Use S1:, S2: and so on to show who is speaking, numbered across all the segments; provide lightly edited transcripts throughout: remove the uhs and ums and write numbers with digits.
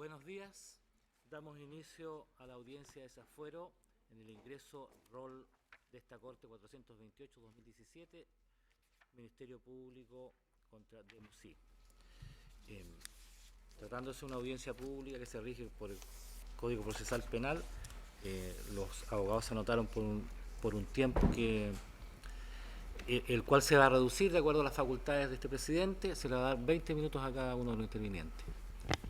S1: Buenos días. Damos inicio a la audiencia de desafuero en el ingreso rol de esta Corte 428-2017, Ministerio Público contra Demosí. Tratándose de una audiencia pública que se rige por el Código Procesal Penal, los abogados se anotaron por un tiempo el cual se va a reducir de acuerdo a las facultades de este presidente. Se le va a dar 20 minutos a cada uno de los intervinientes.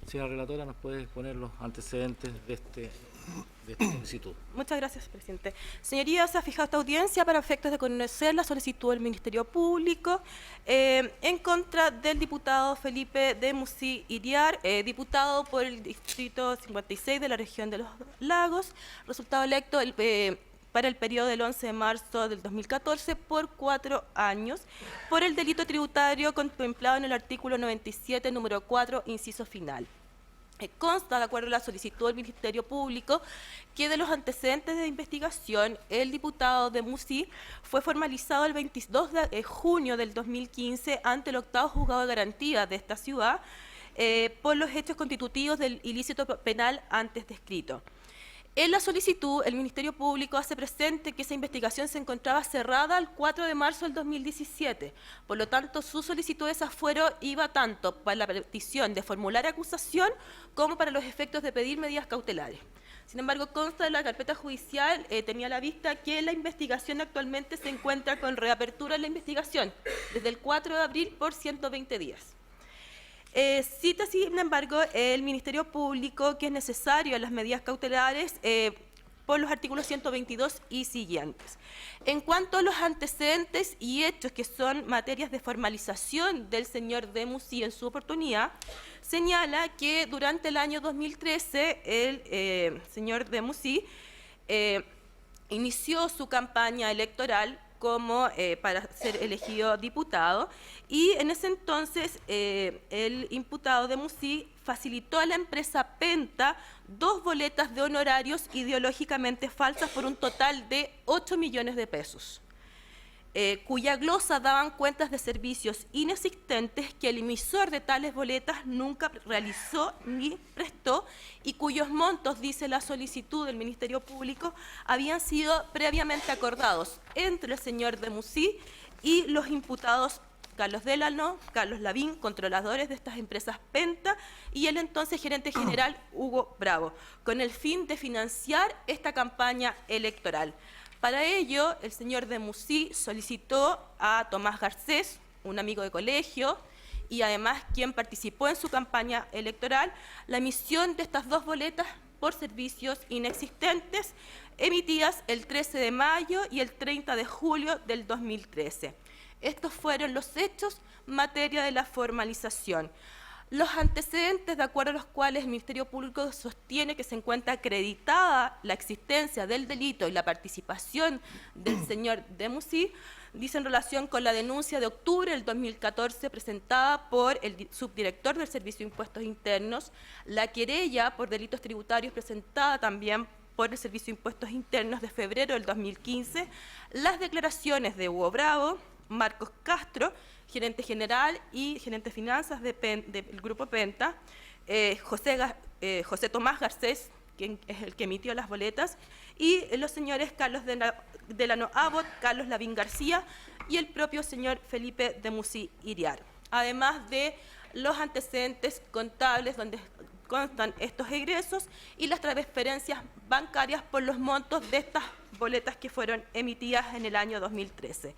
S1: Señora relatora, ¿nos puede exponer los antecedentes de esta solicitud?
S2: Muchas gracias, presidente. Señoría, se ha fijado esta audiencia para efectos de conocer la solicitud del Ministerio Público en contra del diputado Felipe Demosí Iriar, diputado por el distrito 56 de la región de los Lagos, resultado electo para el periodo del 11 de marzo del 2014 por 4 años por el delito tributario contemplado en el artículo 97, número 4, inciso final. Consta, de acuerdo a la solicitud del Ministerio Público, que de los antecedentes de investigación, el diputado Demosí fue formalizado el 22 de junio del 2015 ante el octavo juzgado de garantía de esta ciudad por los hechos constitutivos del ilícito penal antes descrito. En la solicitud, el Ministerio Público hace presente que esa investigación se encontraba cerrada el 4 de marzo del 2017. Por lo tanto, su solicitud de desafuero iba tanto para la petición de formular acusación como para los efectos de pedir medidas cautelares. Sin embargo, consta de la carpeta judicial, tenía a la vista que la investigación actualmente se encuentra con reapertura en la investigación desde el 4 de abril por 120 días. Cita, sin embargo, el Ministerio Público que es necesario las medidas cautelares por los artículos 122 y siguientes. En cuanto a los antecedentes y hechos que son materias de formalización del señor Demosí en su oportunidad, señala que durante el año 2013 el señor Demosí inició su campaña electoral como para ser elegido diputado, y en ese entonces el imputado Demosí facilitó a la empresa Penta 2 boletas de honorarios ideológicamente falsas por un total de 8 millones de pesos. Cuya glosa daban cuentas de servicios inexistentes que el emisor de tales boletas nunca realizó ni prestó y cuyos montos, dice la solicitud del Ministerio Público, habían sido previamente acordados entre el señor Demosí y los imputados Carlos Delano, Carlos Lavín, controladores de estas empresas Penta, y el entonces gerente general Hugo Bravo, con el fin de financiar esta campaña electoral. Para ello, el señor Demosí solicitó a Tomás Garcés, un amigo de colegio, y además quien participó en su campaña electoral, la emisión de estas 2 boletas por servicios inexistentes, emitidas el 13 de mayo y el 30 de julio del 2013. Estos fueron los hechos materia de la formalización. Los antecedentes de acuerdo a los cuales el Ministerio Público sostiene que se encuentra acreditada la existencia del delito y la participación del señor Demosí, dice en relación con la denuncia de octubre del 2014 presentada por el subdirector del Servicio de Impuestos Internos, la querella por delitos tributarios presentada también por el Servicio de Impuestos Internos de febrero del 2015, las declaraciones de Hugo Bravo, Marcos Castro, gerente general y gerente de finanzas del Grupo Penta, José Tomás Garcés, quien es el que emitió las boletas, y los señores Carlos Delano Abbott, Carlos Lavín García y el propio señor Felipe Demosí Iriar. Además de los antecedentes contables donde constan estos egresos y las transferencias bancarias por los montos de estas boletas que fueron emitidas en el año 2013.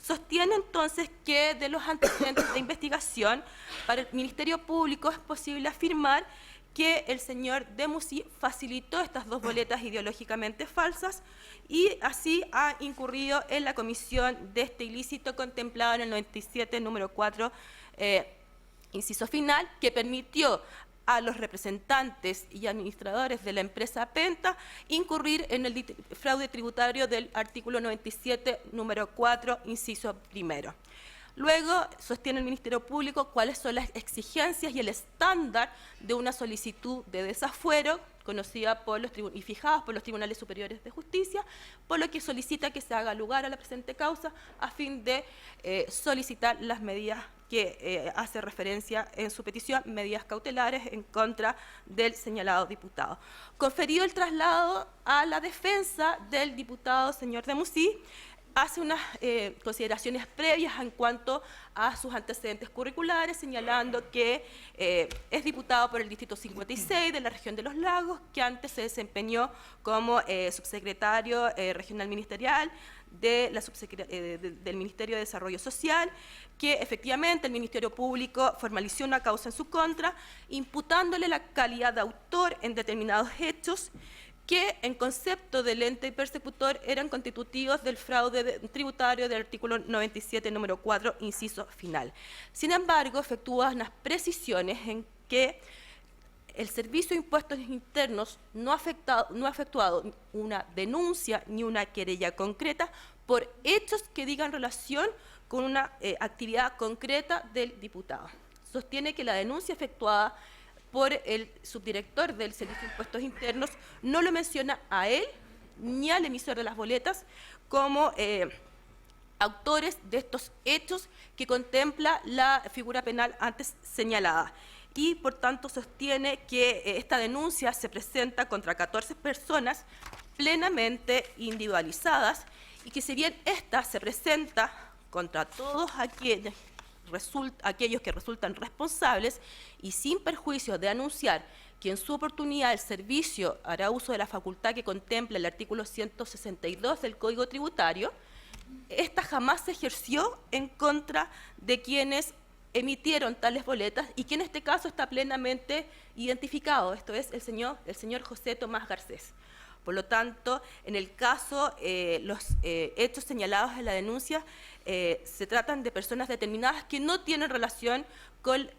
S2: Sostiene entonces que de los antecedentes de investigación para el Ministerio Público es posible afirmar que el señor Demosí facilitó estas 2 boletas ideológicamente falsas y así ha incurrido en la comisión de este ilícito contemplado en el 97, número 4, inciso final, que permitió a los representantes y administradores de la empresa Penta incurrir en el fraude tributario del artículo 97, número 4, inciso primero. Luego, sostiene el Ministerio Público cuáles son las exigencias y el estándar de una solicitud de desafuero conocida por los y fijadas por los Tribunales Superiores de Justicia, por lo que solicita que se haga lugar a la presente causa a fin de solicitar las medidas que hace referencia en su petición medidas cautelares en contra del señalado diputado. Conferido el traslado a la defensa del diputado señor de Musí, hace unas consideraciones previas en cuanto a sus antecedentes curriculares, señalando que es diputado por el Distrito 56 de la región de Los Lagos, que antes se desempeñó como subsecretario regional ministerial del Ministerio de Desarrollo Social, que efectivamente el Ministerio Público formalizó una causa en su contra, imputándole la calidad de autor en determinados hechos que en concepto del ente persecutor eran constitutivos del fraude tributario del artículo 97, número 4, inciso final. Sin embargo, efectúa unas precisiones en que el Servicio de Impuestos Internos no ha efectuado una denuncia ni una querella concreta por hechos que digan relación con una actividad concreta del diputado. Sostiene que la denuncia efectuada por el subdirector del Servicio de Impuestos Internos no lo menciona a él ni al emisor de las boletas como autores de estos hechos que contempla la figura penal antes señalada. Y, por tanto, sostiene que esta denuncia se presenta contra 14 personas plenamente individualizadas y que si bien esta se presenta contra todos aquellos que resultan responsables y sin perjuicio de anunciar que en su oportunidad el servicio hará uso de la facultad que contempla el artículo 162 del Código Tributario, esta jamás se ejerció en contra de quienes emitieron tales boletas y que en este caso está plenamente identificado, esto es el señor José Tomás Garcés. Por lo tanto, en el caso, los hechos señalados en la denuncia se tratan de personas determinadas que no tienen relación con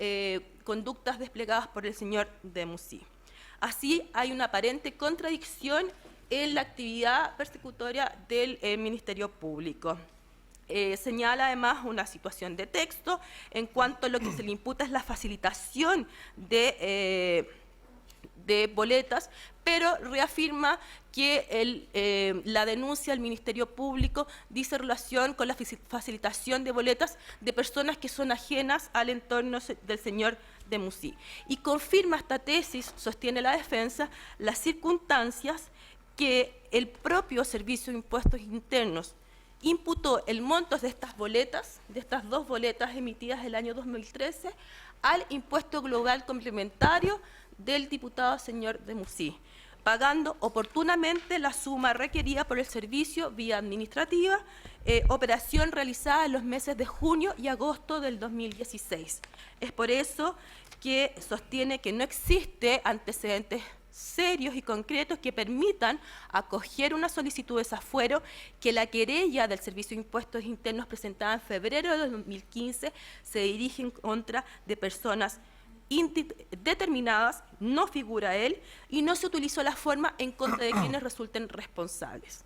S2: conductas desplegadas por el señor de Musí. Así, hay una aparente contradicción en la actividad persecutoria del Ministerio Público. Señala además una situación de texto en cuanto a lo que se le imputa es la facilitación de boletas, pero reafirma que la denuncia al Ministerio Público dice relación con la facilitación de boletas de personas que son ajenas al entorno del señor de Musí. Y confirma esta tesis, sostiene la defensa, las circunstancias que el propio Servicio de Impuestos Internos imputó el monto de estas boletas, de estas dos boletas emitidas el año 2013, al impuesto global complementario del diputado señor de Musí, pagando oportunamente la suma requerida por el servicio vía administrativa, operación realizada en los meses de junio y agosto del 2016. Es por eso que sostiene que no existe antecedentes serios y concretos que permitan acoger una solicitud de desafuero, que la querella del Servicio de Impuestos Internos presentada en febrero de 2015 se dirige en contra de personas determinadas, no figura él, y no se utilizó la forma en contra de quienes resulten responsables.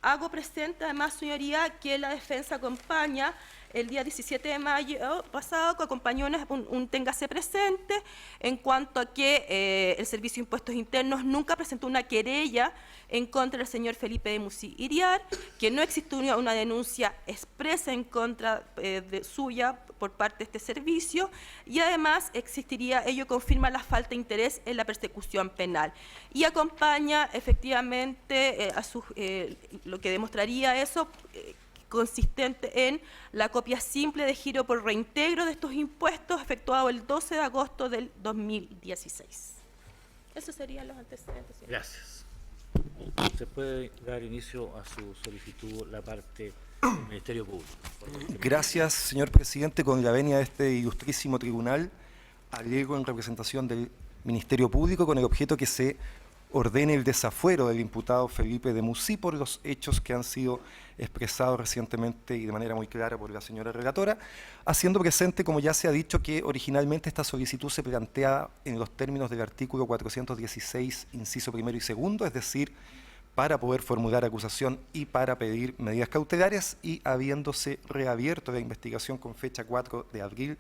S2: Hago presente además, señoría, que la defensa acompaña el día 17 de mayo pasado, que acompañó un téngase presente en cuanto a que el Servicio de Impuestos Internos nunca presentó una querella en contra del señor Felipe de Musí Iriar, que no existió una denuncia expresa en contra suya por parte de este servicio, y además ello confirma la falta de interés en la persecución penal. Y acompaña efectivamente lo que demostraría eso, consistente en la copia simple de giro por reintegro de estos impuestos efectuado el 12 de agosto del 2016. Esos serían los antecedentes. Señor.
S1: Gracias. Se puede dar inicio a su solicitud la parte del Ministerio Público.
S3: Gracias, señor presidente. Con la venia de este ilustrísimo tribunal, alego en representación del Ministerio Público con el objeto que se ordene el desafuero del imputado Felipe de Musí por los hechos que han sido expresados recientemente y de manera muy clara por la señora relatora, haciendo presente, como ya se ha dicho, que originalmente esta solicitud se plantea en los términos del artículo 416, inciso primero y segundo, es decir, para poder formular acusación y para pedir medidas cautelares, y habiéndose reabierto la investigación con fecha 4 de abril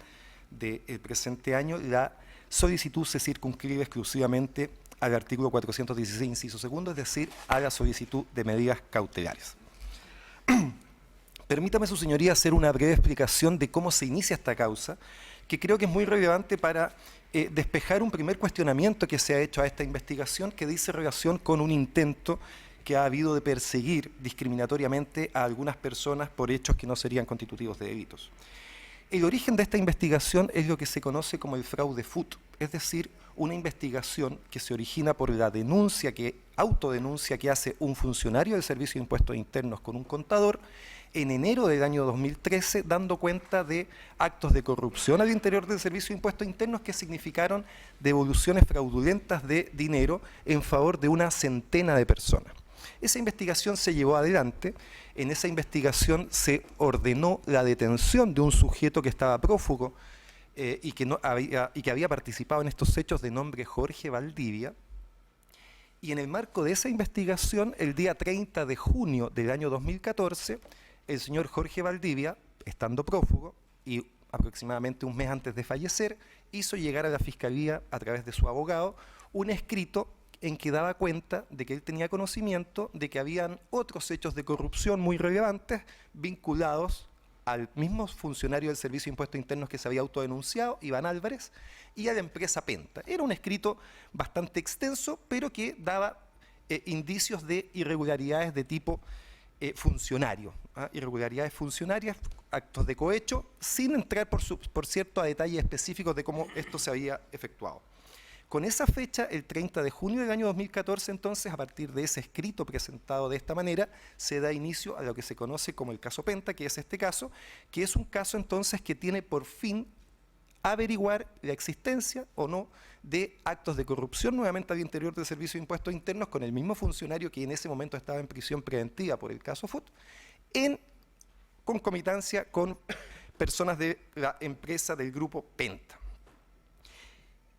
S3: del presente año, la solicitud se circunscribe exclusivamente al artículo 416, inciso segundo, es decir, a la solicitud de medidas cautelares. Permítame, su señoría, hacer una breve explicación de cómo se inicia esta causa, que creo que es muy relevante para despejar un primer cuestionamiento que se ha hecho a esta investigación, que dice relación con un intento que ha habido de perseguir discriminatoriamente a algunas personas por hechos que no serían constitutivos de delitos. El origen de esta investigación es lo que se conoce como el fraude FUT, es decir, una investigación que se origina por la autodenuncia que hace un funcionario del Servicio de Impuestos Internos con un contador en enero del año 2013, dando cuenta de actos de corrupción al interior del Servicio de Impuestos Internos que significaron devoluciones fraudulentas de dinero en favor de una centena de personas. Esa investigación se llevó adelante. En esa investigación se ordenó la detención de un sujeto que estaba prófugo y que había participado en estos hechos, de nombre Jorge Valdivia. Y en el marco de esa investigación, el día 30 de junio del año 2014, el señor Jorge Valdivia, estando prófugo y aproximadamente un mes antes de fallecer, hizo llegar a la Fiscalía, a través de su abogado, un escrito en que daba cuenta de que él tenía conocimiento de que habían otros hechos de corrupción muy relevantes vinculados al mismo funcionario del Servicio de Impuestos Internos que se había autodenunciado, Iván Álvarez, y a la empresa Penta. Era un escrito bastante extenso, pero que daba indicios de irregularidades de tipo funcionario, irregularidades funcionarias, actos de cohecho, sin entrar, por cierto, a detalles específicos de cómo esto se había efectuado. Con esa fecha, el 30 de junio del año 2014, entonces, a partir de ese escrito presentado de esta manera, se da inicio a lo que se conoce como el caso Penta, que es este caso, que es un caso entonces que tiene por fin averiguar la existencia o no de actos de corrupción nuevamente al interior del Servicio de Impuestos Internos con el mismo funcionario que en ese momento estaba en prisión preventiva por el caso FUT, en concomitancia con personas de la empresa del grupo Penta.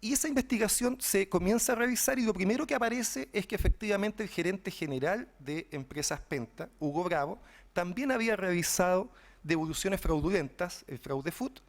S3: Y esa investigación se comienza a realizar y lo primero que aparece es que efectivamente el gerente general de Empresas Penta, Hugo Bravo, también había realizado devoluciones fraudulentas, el fraude FUT,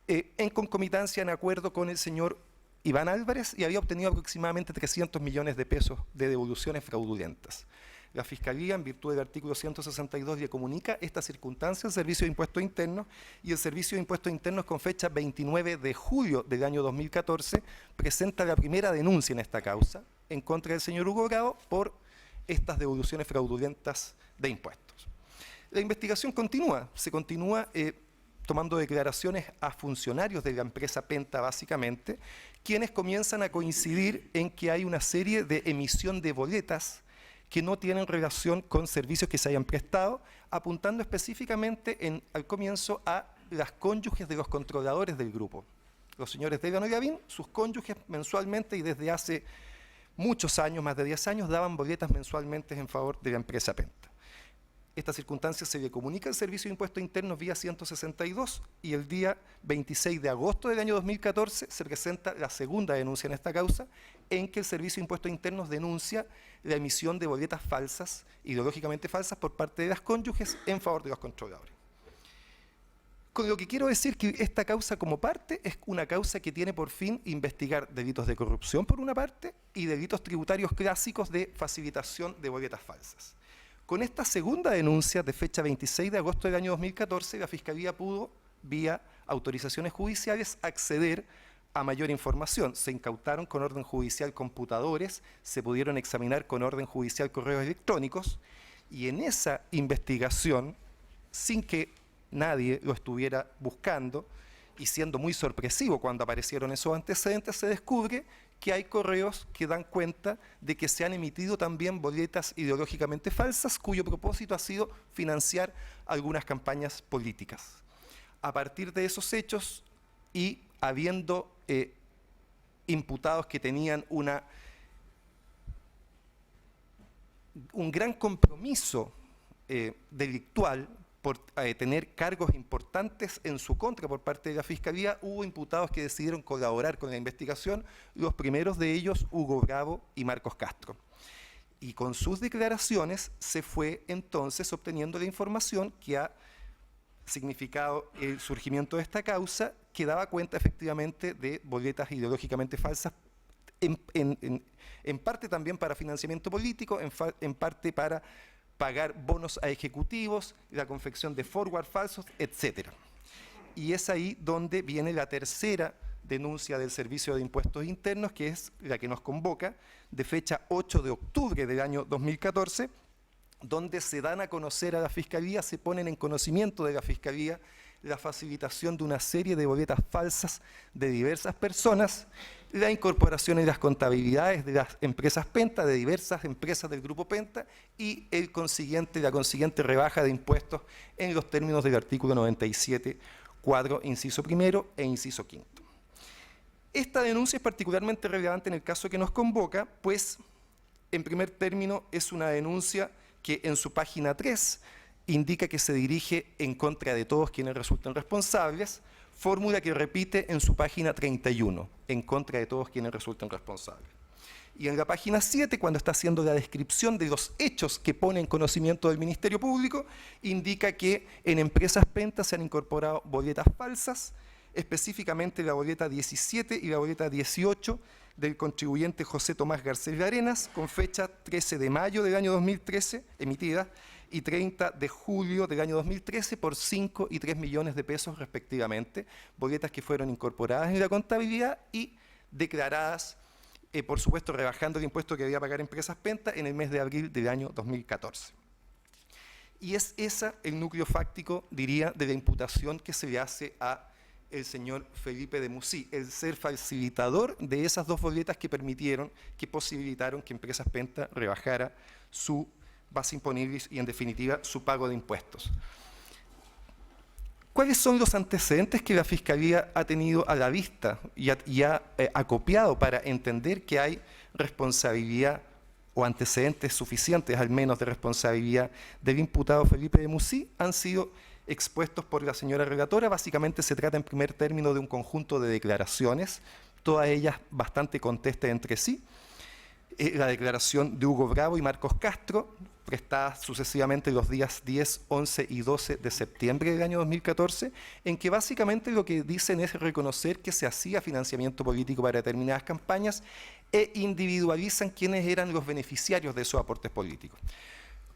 S3: en concomitancia, en acuerdo con el señor Iván Álvarez, y había obtenido aproximadamente 300 millones de pesos de devoluciones fraudulentas. La Fiscalía, en virtud del artículo 162, le comunica esta circunstancia al Servicio de Impuestos Internos, y el Servicio de Impuestos Internos, con fecha 29 de julio del año 2014, presenta la primera denuncia en esta causa en contra del señor Hugo Bravo por estas devoluciones fraudulentas de impuestos. La investigación se continúa tomando declaraciones a funcionarios de la empresa Penta, básicamente, quienes comienzan a coincidir en que hay una serie de emisión de boletas que no tienen relación con servicios que se hayan prestado, apuntando específicamente al comienzo a las cónyuges de los controladores del grupo. Los señores Delano y Gavín, sus cónyuges mensualmente y desde hace muchos años, más de 10 años, daban boletas mensualmente en favor de la empresa Penta. Esta circunstancia se le comunica al Servicio de Impuestos Internos vía 162 y el día 26 de agosto del año 2014 se presenta la segunda denuncia en esta causa, en que el Servicio de Impuestos Internos denuncia la emisión de boletas falsas, ideológicamente falsas, por parte de las cónyuges en favor de los controladores. Con lo que quiero decir que esta causa como parte es una causa que tiene por fin investigar delitos de corrupción por una parte y delitos tributarios clásicos de facilitación de boletas falsas. Con esta segunda denuncia de fecha 26 de agosto del año 2014, la Fiscalía pudo, vía autorizaciones judiciales, acceder a mayor información. Se incautaron con orden judicial computadores, se pudieron examinar con orden judicial correos electrónicos, y en esa investigación, sin que nadie lo estuviera buscando, y siendo muy sorpresivo cuando aparecieron esos antecedentes, se descubre que hay correos que dan cuenta de que se han emitido también boletas ideológicamente falsas, cuyo propósito ha sido financiar algunas campañas políticas. A partir de esos hechos y habiendo imputados que tenían un gran compromiso delictual por tener cargos importantes en su contra por parte de la Fiscalía, hubo imputados que decidieron colaborar con la investigación, los primeros de ellos Hugo Bravo y Marcos Castro. Y con sus declaraciones se fue entonces obteniendo la información que ha significado el surgimiento de esta causa, que daba cuenta efectivamente de boletas ideológicamente falsas, en parte también para financiamiento político, en parte para pagar bonos a ejecutivos, la confección de forward falsos, etc. Y es ahí donde viene la tercera denuncia del Servicio de Impuestos Internos, que es la que nos convoca, de fecha 8 de octubre del año 2014, donde se dan a conocer a la Fiscalía, se ponen en conocimiento de la Fiscalía la facilitación de una serie de boletas falsas de diversas personas, la incorporación en las contabilidades de las empresas Penta, de diversas empresas del Grupo Penta, y la consiguiente rebaja de impuestos en los términos del artículo 97, cuadro inciso primero e inciso quinto. Esta denuncia es particularmente relevante en el caso que nos convoca, pues, en primer término, es una denuncia que en su página 3 indica que se dirige en contra de todos quienes resultan responsables, fórmula que repite en su página 31, en contra de todos quienes resultan responsables. Y en la página 7, cuando está haciendo la descripción de los hechos que pone en conocimiento del Ministerio Público, indica que en empresas Penta se han incorporado boletas falsas, específicamente la boleta 17 y la boleta 18 del contribuyente José Tomás Garcés Arenas, con fecha 13 de mayo del año 2013, emitida, y 30 de julio del año 2013 por 5 y 3 millones de pesos respectivamente, boletas que fueron incorporadas en la contabilidad y declaradas, por supuesto, rebajando el impuesto que debía pagar Empresas Penta en el mes de abril del año 2014. Y es ese el núcleo fáctico, diría, de la imputación que se le hace a el señor Felipe de Musí, el ser facilitador de esas dos boletas que posibilitaron que Empresas Penta rebajara su base imponible y, en definitiva, su pago de impuestos. ¿Cuáles son los antecedentes que la Fiscalía ha tenido a la vista y ha acopiado para entender que hay responsabilidad o antecedentes suficientes, al menos, de responsabilidad del imputado Felipe de Musí? Han sido expuestos por la señora relatora. Básicamente se trata en primer término de un conjunto de declaraciones, todas ellas bastante contestas entre sí. La declaración de Hugo Bravo y Marcos Castro, prestadas sucesivamente los días 10, 11 y 12 de septiembre del año 2014, en que básicamente lo que dicen es reconocer que se hacía financiamiento político para determinadas campañas e individualizan quiénes eran los beneficiarios de esos aportes políticos.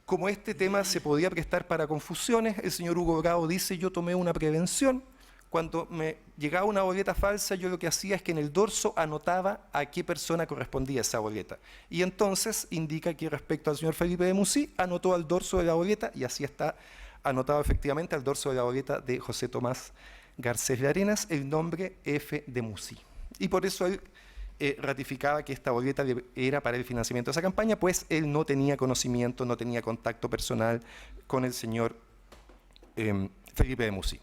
S3: Como este tema se podía prestar para confusiones, el señor Hugo Bravo dice: yo tomé una prevención. Cuando me llegaba una boleta falsa, yo lo que hacía es que en el dorso anotaba a qué persona correspondía esa boleta. Y entonces indica que respecto al señor Felipe de Musí, anotó al dorso de la boleta, y así está anotado efectivamente al dorso de la boleta de José Tomás Garcés Arenas, el nombre F. de Musí. Y por eso él ratificaba que esta boleta era para el financiamiento de esa campaña, pues él no tenía conocimiento, no tenía contacto personal con el señor Felipe de Musí.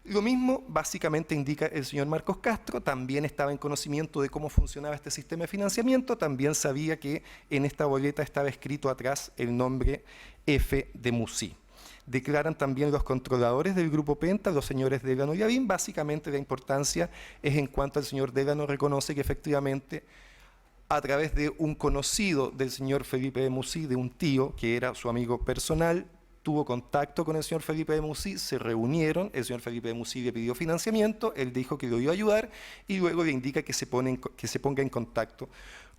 S3: Lo mismo básicamente indica el señor Marcos Castro, también estaba en conocimiento de cómo funcionaba este sistema de financiamiento, también sabía que en esta boleta estaba escrito atrás el nombre F. de Musí. Declaran también los controladores del Grupo Penta, los señores Délano y Lavín. Básicamente la importancia es en cuanto al señor Délano reconoce que efectivamente, a través de un conocido del señor Felipe de Musí, de un tío que era su amigo personal, tuvo contacto con el señor Felipe de Musí, se reunieron, el señor Felipe de Musí le pidió financiamiento, él dijo que lo iba a ayudar y luego le indica que se ponga en contacto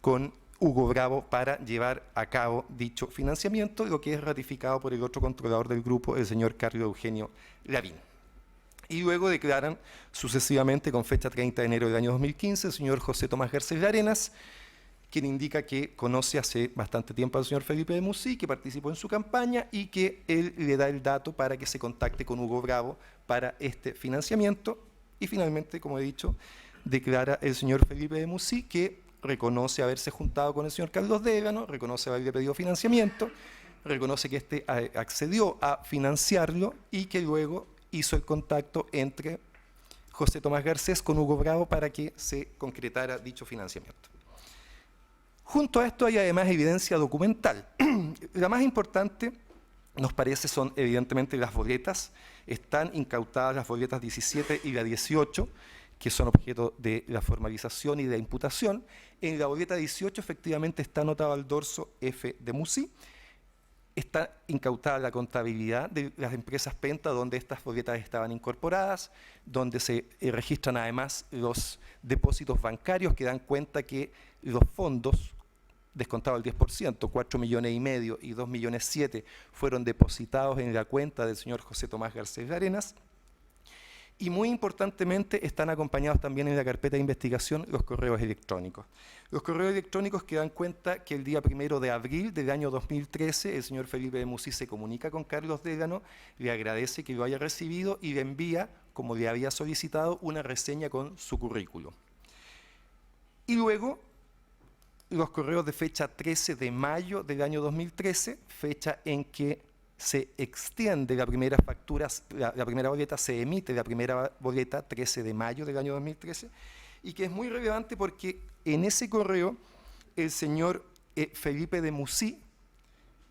S3: con Hugo Bravo para llevar a cabo dicho financiamiento, lo que es ratificado por el otro controlador del grupo, el señor Carlos Eugenio Lavín. Y luego declaran sucesivamente, con fecha 30 de enero del año 2015, el señor José Tomás Garcés Arenas, quien indica que conoce hace bastante tiempo al señor Felipe de Musí, que participó en su campaña y que él le da el dato para que se contacte con Hugo Bravo para este financiamiento. Y finalmente, como he dicho, declara el señor Felipe de Musí que reconoce haberse juntado con el señor Carlos Délano, reconoce haberle pedido financiamiento, reconoce que éste accedió a financiarlo y que luego hizo el contacto entre José Tomás Garcés con Hugo Bravo para que se concretara dicho financiamiento. Junto a esto hay además evidencia documental. La más importante, nos parece, son evidentemente las boletas. Están incautadas las boletas 17 y la 18, que son objeto de la formalización y de la imputación. En la boleta 18 efectivamente está anotado el dorso F. de Musí. Está incautada la contabilidad de las empresas Penta, donde estas boletas estaban incorporadas, donde se registran además los depósitos bancarios que dan cuenta que los fondos descontado el 10%, 4,5 millones y 2,7 millones fueron depositados en la cuenta del señor José Tomás Garcés Arenas. Y muy importantemente están acompañados también en la carpeta de investigación los correos electrónicos. Los correos electrónicos que dan cuenta que el día 1 de abril del año 2013 el señor Felipe de Musí se comunica con Carlos Dégano, le agradece que lo haya recibido y le envía, como le había solicitado, una reseña con su currículo. Y luego los correos de fecha 13 de mayo del año 2013, fecha en que se extiende la primera factura, la primera boleta, se emite la primera boleta 13 de mayo del año 2013, y que es muy relevante porque en ese correo el señor Felipe de Musí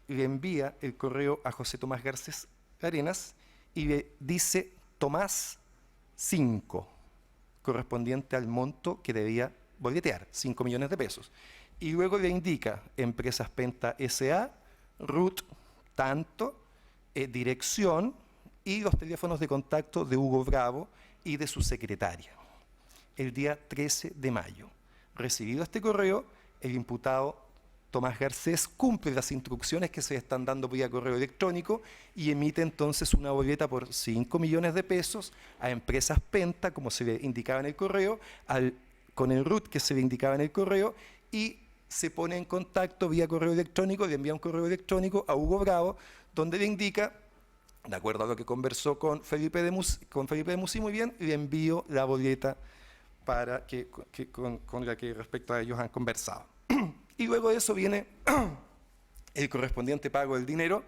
S3: le envía el correo a José Tomás Garcés Arenas y le dice Tomás 5, correspondiente al monto que debía boletear, 5 millones de pesos. Y luego le indica Empresas Penta S.A., RUT tanto, dirección y los teléfonos de contacto de Hugo Bravo y de su secretaria. El día 13 de mayo. Recibido este correo, el imputado Tomás Garcés cumple las instrucciones que se están dando vía correo electrónico y emite entonces una boleta por 5 millones de pesos a Empresas Penta, como se le indicaba en el correo, con el RUT que se le indicaba en el correo, y se pone en contacto vía correo electrónico, le envía un correo electrónico a Hugo Bravo, donde le indica, de acuerdo a lo que conversó con Felipe de Musí muy bien, le envío la boleta para con la que respecto a ellos han conversado. Y luego de eso viene el correspondiente pago del dinero,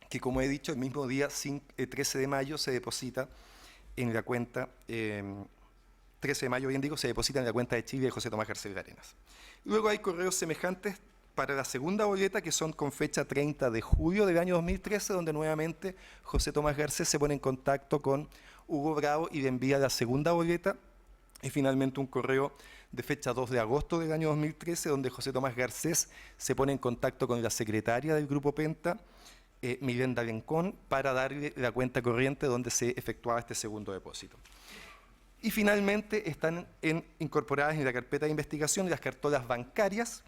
S3: que como he dicho, el mismo día 13 de mayo se deposita en la cuenta, 13 de mayo, bien digo, se deposita en la cuenta de Chile de José Tomás Garcés Arenas. Luego hay correos semejantes para la segunda boleta, que son con fecha 30 de julio del año 2013, donde nuevamente José Tomás Garcés se pone en contacto con Hugo Bravo y le envía la segunda boleta, y finalmente un correo de fecha 2 de agosto del año 2013, donde José Tomás Garcés se pone en contacto con la secretaria del Grupo Penta, Milenda Lencón, para darle la cuenta corriente donde se efectuaba este segundo depósito. Y finalmente están incorporadas en la carpeta de investigación las cartolas bancarias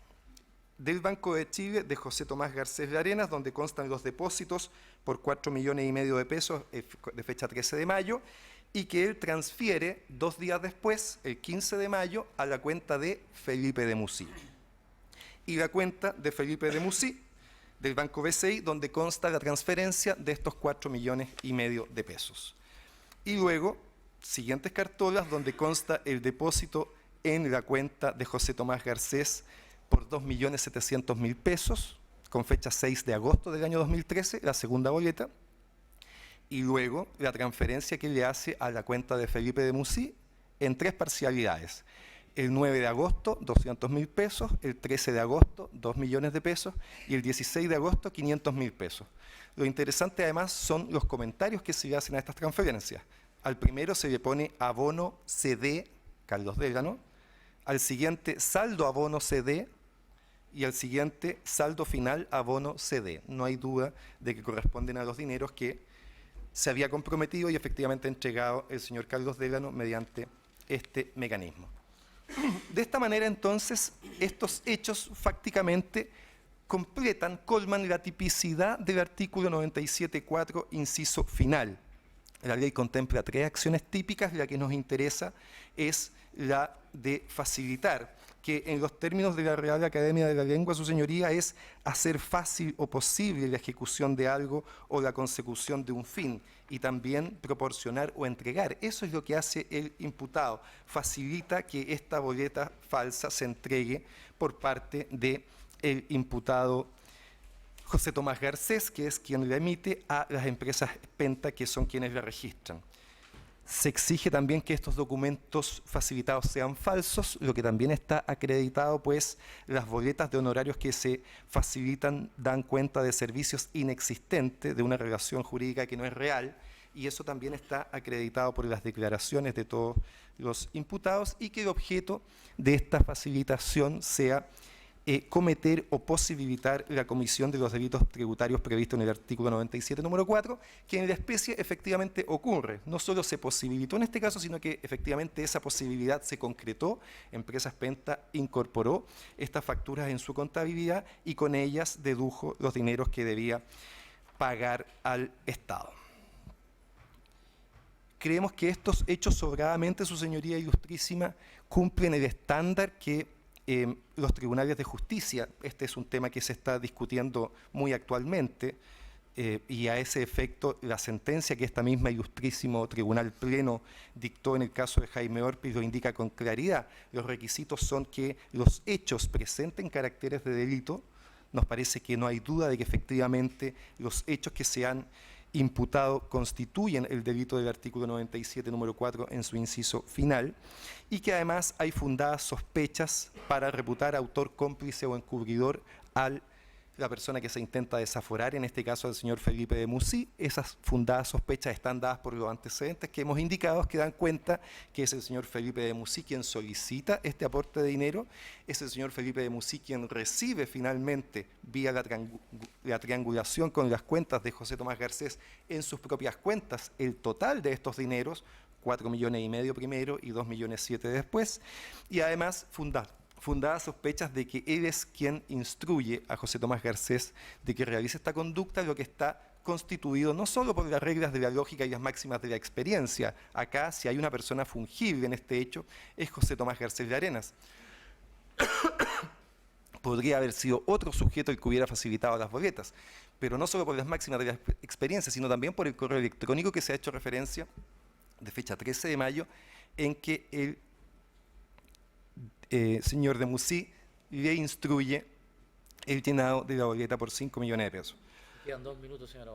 S3: del Banco de Chile de José Tomás Garcés Arenas, donde constan los depósitos por 4,5 millones de pesos de fecha 13 de mayo, y que él transfiere 2 días después, el 15 de mayo, a la cuenta de Felipe de Musí. Y la cuenta de Felipe de Musí, del Banco BCI, donde consta la transferencia de estos 4,5 millones de pesos. Y luego, siguientes cartolas, donde consta el depósito en la cuenta de José Tomás Garcés por 2.700.000 pesos, con fecha 6 de agosto del año 2013, la segunda boleta, y luego la transferencia que le hace a la cuenta de Felipe de Musí en 3 parcialidades. El 9 de agosto, 200.000 pesos, el 13 de agosto, 2 millones de pesos, y el 16 de agosto, 500.000 pesos. Lo interesante además son los comentarios que se le hacen a estas transferencias. Al primero se le pone abono CD, Carlos Dégano, al siguiente saldo abono CD, y al siguiente saldo final abono CD. No hay duda de que corresponden a los dineros que se había comprometido y efectivamente entregado el señor Carlos Dégano mediante este mecanismo. De esta manera, entonces, estos hechos fácticamente colman la tipicidad del artículo 97.4, inciso final. La ley contempla 3 acciones típicas, la que nos interesa es la de facilitar, que en los términos de la Real Academia de la Lengua, su señoría, es hacer fácil o posible la ejecución de algo o la consecución de un fin, y también proporcionar o entregar. Eso es lo que hace el imputado, facilita que esta boleta falsa se entregue por parte del imputado José Tomás Garcés, que es quien la emite, a las empresas Penta, que son quienes la registran. Se exige también que estos documentos facilitados sean falsos, lo que también está acreditado, pues las boletas de honorarios que se facilitan dan cuenta de servicios inexistentes, de una relación jurídica que no es real, y eso también está acreditado por las declaraciones de todos los imputados, y que el objeto de esta facilitación sea cometer o posibilitar la comisión de los delitos tributarios previstos en el artículo 97, número 4, que en la especie efectivamente ocurre. No solo se posibilitó en este caso, sino que efectivamente esa posibilidad se concretó. Empresas Penta incorporó estas facturas en su contabilidad y con ellas dedujo los dineros que debía pagar al Estado. Creemos que estos hechos sobradamente, su señoría ilustrísima, cumplen el estándar que los tribunales de justicia, este es un tema que se está discutiendo muy actualmente, y a ese efecto la sentencia que esta misma ilustrísimo Tribunal Pleno dictó en el caso de Jaime Orpiz lo indica con claridad. Los requisitos son que los hechos presenten caracteres de delito. Nos parece que no hay duda de que efectivamente los hechos que se han imputado constituyen el delito del artículo 97, número 4, en su inciso final, y que además hay fundadas sospechas para reputar autor, cómplice o encubridor a la persona que se intenta desaforar, en este caso al señor Felipe de Musí. Esas fundadas sospechas están dadas por los antecedentes que hemos indicado, que dan cuenta que es el señor Felipe de Musí quien solicita este aporte de dinero, es el señor Felipe de Musí quien recibe finalmente, vía la triangulación con las cuentas de José Tomás Garcés en sus propias cuentas, el total de estos dineros, 4,5 millones primero y 2,7 millones después, y además fundadas sospechas de que él es quien instruye a José Tomás Garcés de que realice esta conducta, lo que está constituido no solo por las reglas de la lógica y las máximas de la experiencia. Acá, si hay una persona fungible en este hecho, es José Tomás Garcés de Arenas. Podría haber sido otro sujeto el que hubiera facilitado las boletas, pero no solo por las máximas de la experiencia, sino también por el correo electrónico que se ha hecho referencia de fecha 13 de mayo, en que el señor de Musí le instruye el llenado de la boleta por 5 millones de pesos.
S1: Quedan 2 minutos, señora.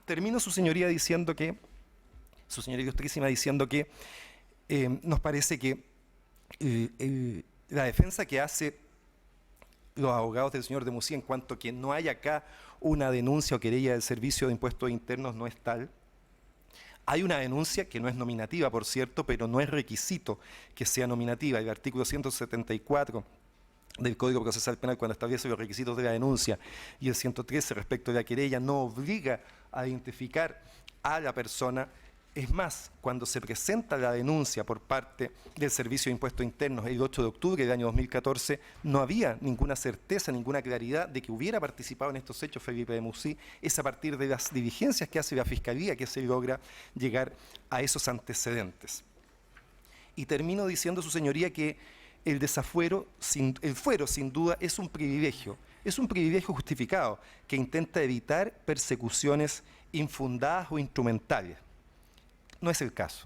S3: Termino, su señoría ilustrísima, diciendo que nos parece que la defensa que hace los abogados del señor de Musí en cuanto a que no hay acá una denuncia o querella del Servicio de Impuestos Internos no es tal. Hay una denuncia que no es nominativa, por cierto, pero no es requisito que sea nominativa. El artículo 174 del Código Procesal Penal, cuando establece los requisitos de la denuncia, y el 113 respecto de la querella, no obliga a identificar a la persona. Es más, cuando se presenta la denuncia por parte del Servicio de Impuestos Internos el 8 de octubre del año 2014, no había ninguna certeza, ninguna claridad de que hubiera participado en estos hechos Felipe de Musí. Es a partir de las diligencias que hace la Fiscalía que se logra llegar a esos antecedentes. Y termino diciendo, su señoría, que el fuero sin duda es un privilegio justificado que intenta evitar persecuciones infundadas o instrumentales. No es el caso,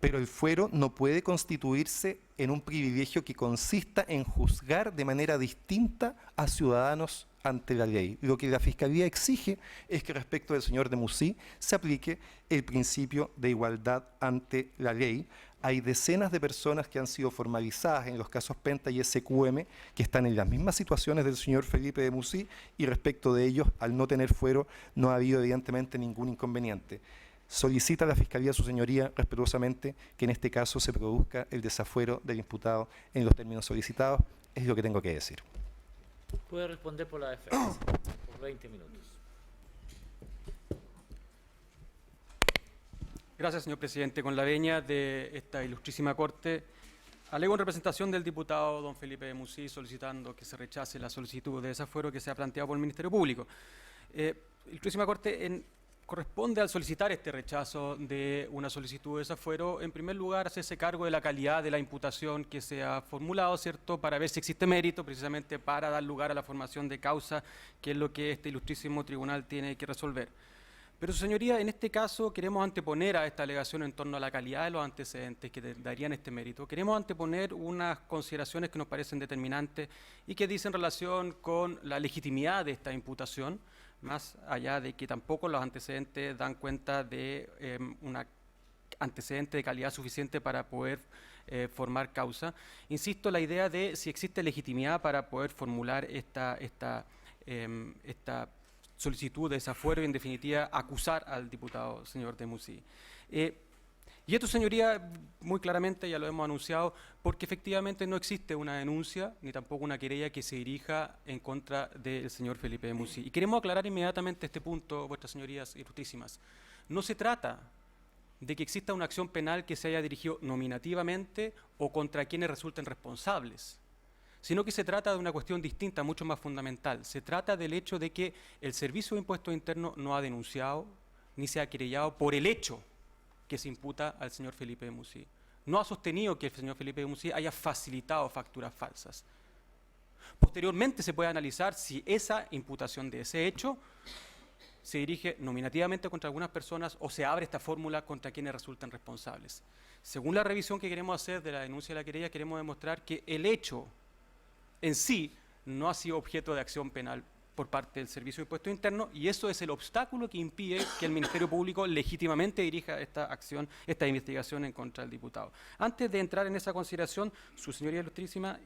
S3: pero el fuero no puede constituirse en un privilegio que consista en juzgar de manera distinta a ciudadanos ante la ley. Lo que la Fiscalía exige es que respecto del señor de Musí se aplique el principio de igualdad ante la ley. Hay decenas de personas que han sido formalizadas en los casos Penta y SQM que están en las mismas situaciones del señor Felipe de Musí, y respecto de ellos, al no tener fuero, no ha habido evidentemente ningún inconveniente. Solicita a la Fiscalía, su señoría, respetuosamente, que en este caso se produzca el desafuero del imputado en los términos solicitados. Es lo que tengo que decir.
S1: Puede responder por la defensa, por 20 minutos.
S4: Gracias, señor presidente. Con la venia de esta ilustrísima Corte, alego en representación del diputado don Felipe de Musí solicitando que se rechace la solicitud de desafuero que se ha planteado por el Ministerio Público. Ilustrísima Corte, corresponde al solicitar este rechazo de una solicitud de desafuero, en primer lugar, hacerse cargo de la calidad de la imputación que se ha formulado, ¿cierto?, para ver si existe mérito, precisamente para dar lugar a la formación de causa, que es lo que este ilustrísimo tribunal tiene que resolver. Pero, su señoría, en este caso queremos anteponer a esta alegación en torno a la calidad de los antecedentes que darían este mérito. Queremos anteponer unas consideraciones que nos parecen determinantes y que dicen relación con la legitimidad de esta imputación, más allá de que tampoco los antecedentes dan cuenta de un antecedente de calidad suficiente para poder formar causa. Insisto, la idea de si existe legitimidad para poder formular esta solicitud de desafuero y, en definitiva, acusar al diputado señor de Musí. Y esto, señoría, muy claramente ya lo hemos anunciado, porque efectivamente no existe una denuncia ni tampoco una querella que se dirija en contra del señor Felipe de Musí. Y queremos aclarar inmediatamente este punto, vuestras señorías ilustrísimas. No se trata de que exista una acción penal que se haya dirigido nominativamente o contra quienes resulten responsables, sino que se trata de una cuestión distinta, mucho más fundamental. Se trata del hecho de que el Servicio de Impuestos Internos no ha denunciado ni se ha querellado por el hecho que se imputa al señor Felipe de Musí. No ha sostenido que el señor Felipe de Musí haya facilitado facturas falsas. Posteriormente se puede analizar si esa imputación de ese hecho se dirige nominativamente contra algunas personas o se abre esta fórmula contra quienes resultan responsables. Según la revisión que queremos hacer de la denuncia de la querella, queremos demostrar que el hecho en sí no ha sido objeto de acción penal por parte del Servicio de Impuestos Internos, y eso es el obstáculo que impide que el Ministerio Público legítimamente dirija esta acción, esta investigación en contra del diputado. Antes de entrar en esa consideración, su señoría ilustrísima,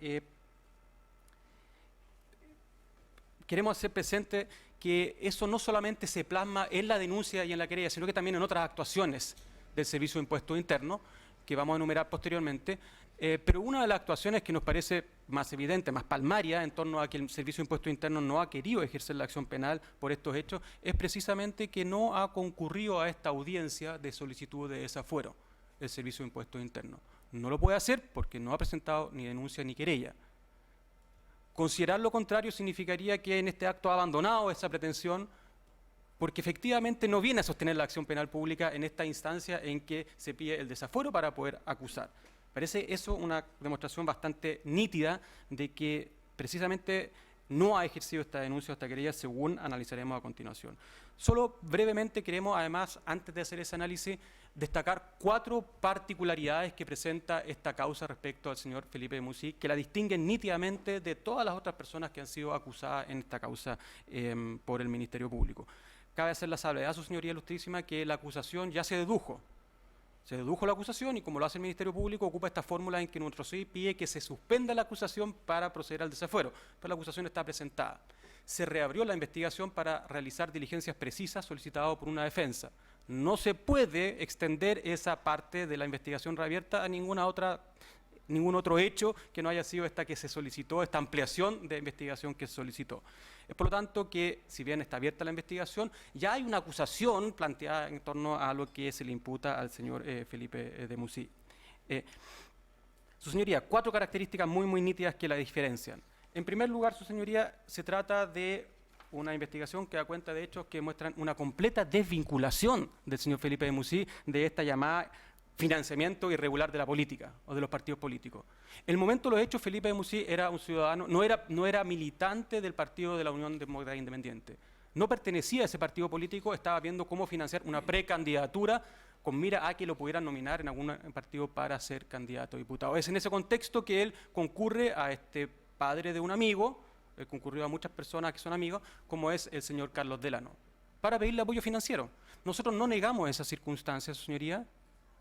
S4: queremos hacer presente que eso no solamente se plasma en la denuncia y en la querella, sino que también en otras actuaciones del Servicio de Impuestos Internos, que vamos a enumerar posteriormente, pero una de las actuaciones que nos parece más evidente, más palmaria, en torno a que el Servicio de Impuestos Internos no ha querido ejercer la acción penal por estos hechos, es precisamente que no ha concurrido a esta audiencia de solicitud de desafuero el Servicio de Impuestos Internos. No lo puede hacer porque no ha presentado ni denuncia ni querella. Considerar lo contrario significaría que en este acto ha abandonado esa pretensión, porque efectivamente no viene a sostener la acción penal pública en esta instancia en que se pide el desafuero para poder acusar. Parece eso una demostración bastante nítida de que precisamente no ha ejercido esta denuncia o esta querella, según analizaremos a continuación. Solo brevemente queremos, además, antes de hacer ese análisis, destacar 4 particularidades que presenta esta causa respecto al señor Felipe de Musí, que la distinguen nítidamente de todas las otras personas que han sido acusadas en esta causa por el Ministerio Público. Cabe hacer la salvedad a su señoría ilustrísima que la acusación ya se dedujo. Se dedujo la acusación y, como lo hace el Ministerio Público, ocupa esta fórmula en que nuestro sí pide que se suspenda la acusación para proceder al desafuero, pero la acusación está presentada. Se reabrió la investigación para realizar diligencias precisas solicitadas por una defensa. No se puede extender esa parte de la investigación reabierta a ningún otro hecho que no haya sido esta que se solicitó, esta ampliación de investigación que se solicitó. Es por lo tanto que, si bien está abierta la investigación, ya hay una acusación planteada en torno a lo que se le imputa al señor Felipe de Musí. Su señoría, 4 características muy nítidas que la diferencian. En primer lugar, su señoría, se trata de una investigación que da cuenta de hechos que muestran una completa desvinculación del señor Felipe de Musí de esta llamada financiamiento irregular de la política o de los partidos políticos. En el momento de los hechos, Felipe de Musí era un ciudadano, no era militante del partido de la Unión Demócrata Independiente. No pertenecía a ese partido político, estaba viendo cómo financiar una precandidatura con mira a que lo pudieran nominar en algún partido para ser candidato a diputado. Es en ese contexto que él concurre a este padre de un amigo, concurrió a muchas personas que son amigos, como es el señor Carlos Delano, para pedirle apoyo financiero. Nosotros no negamos esas circunstancias, señoría,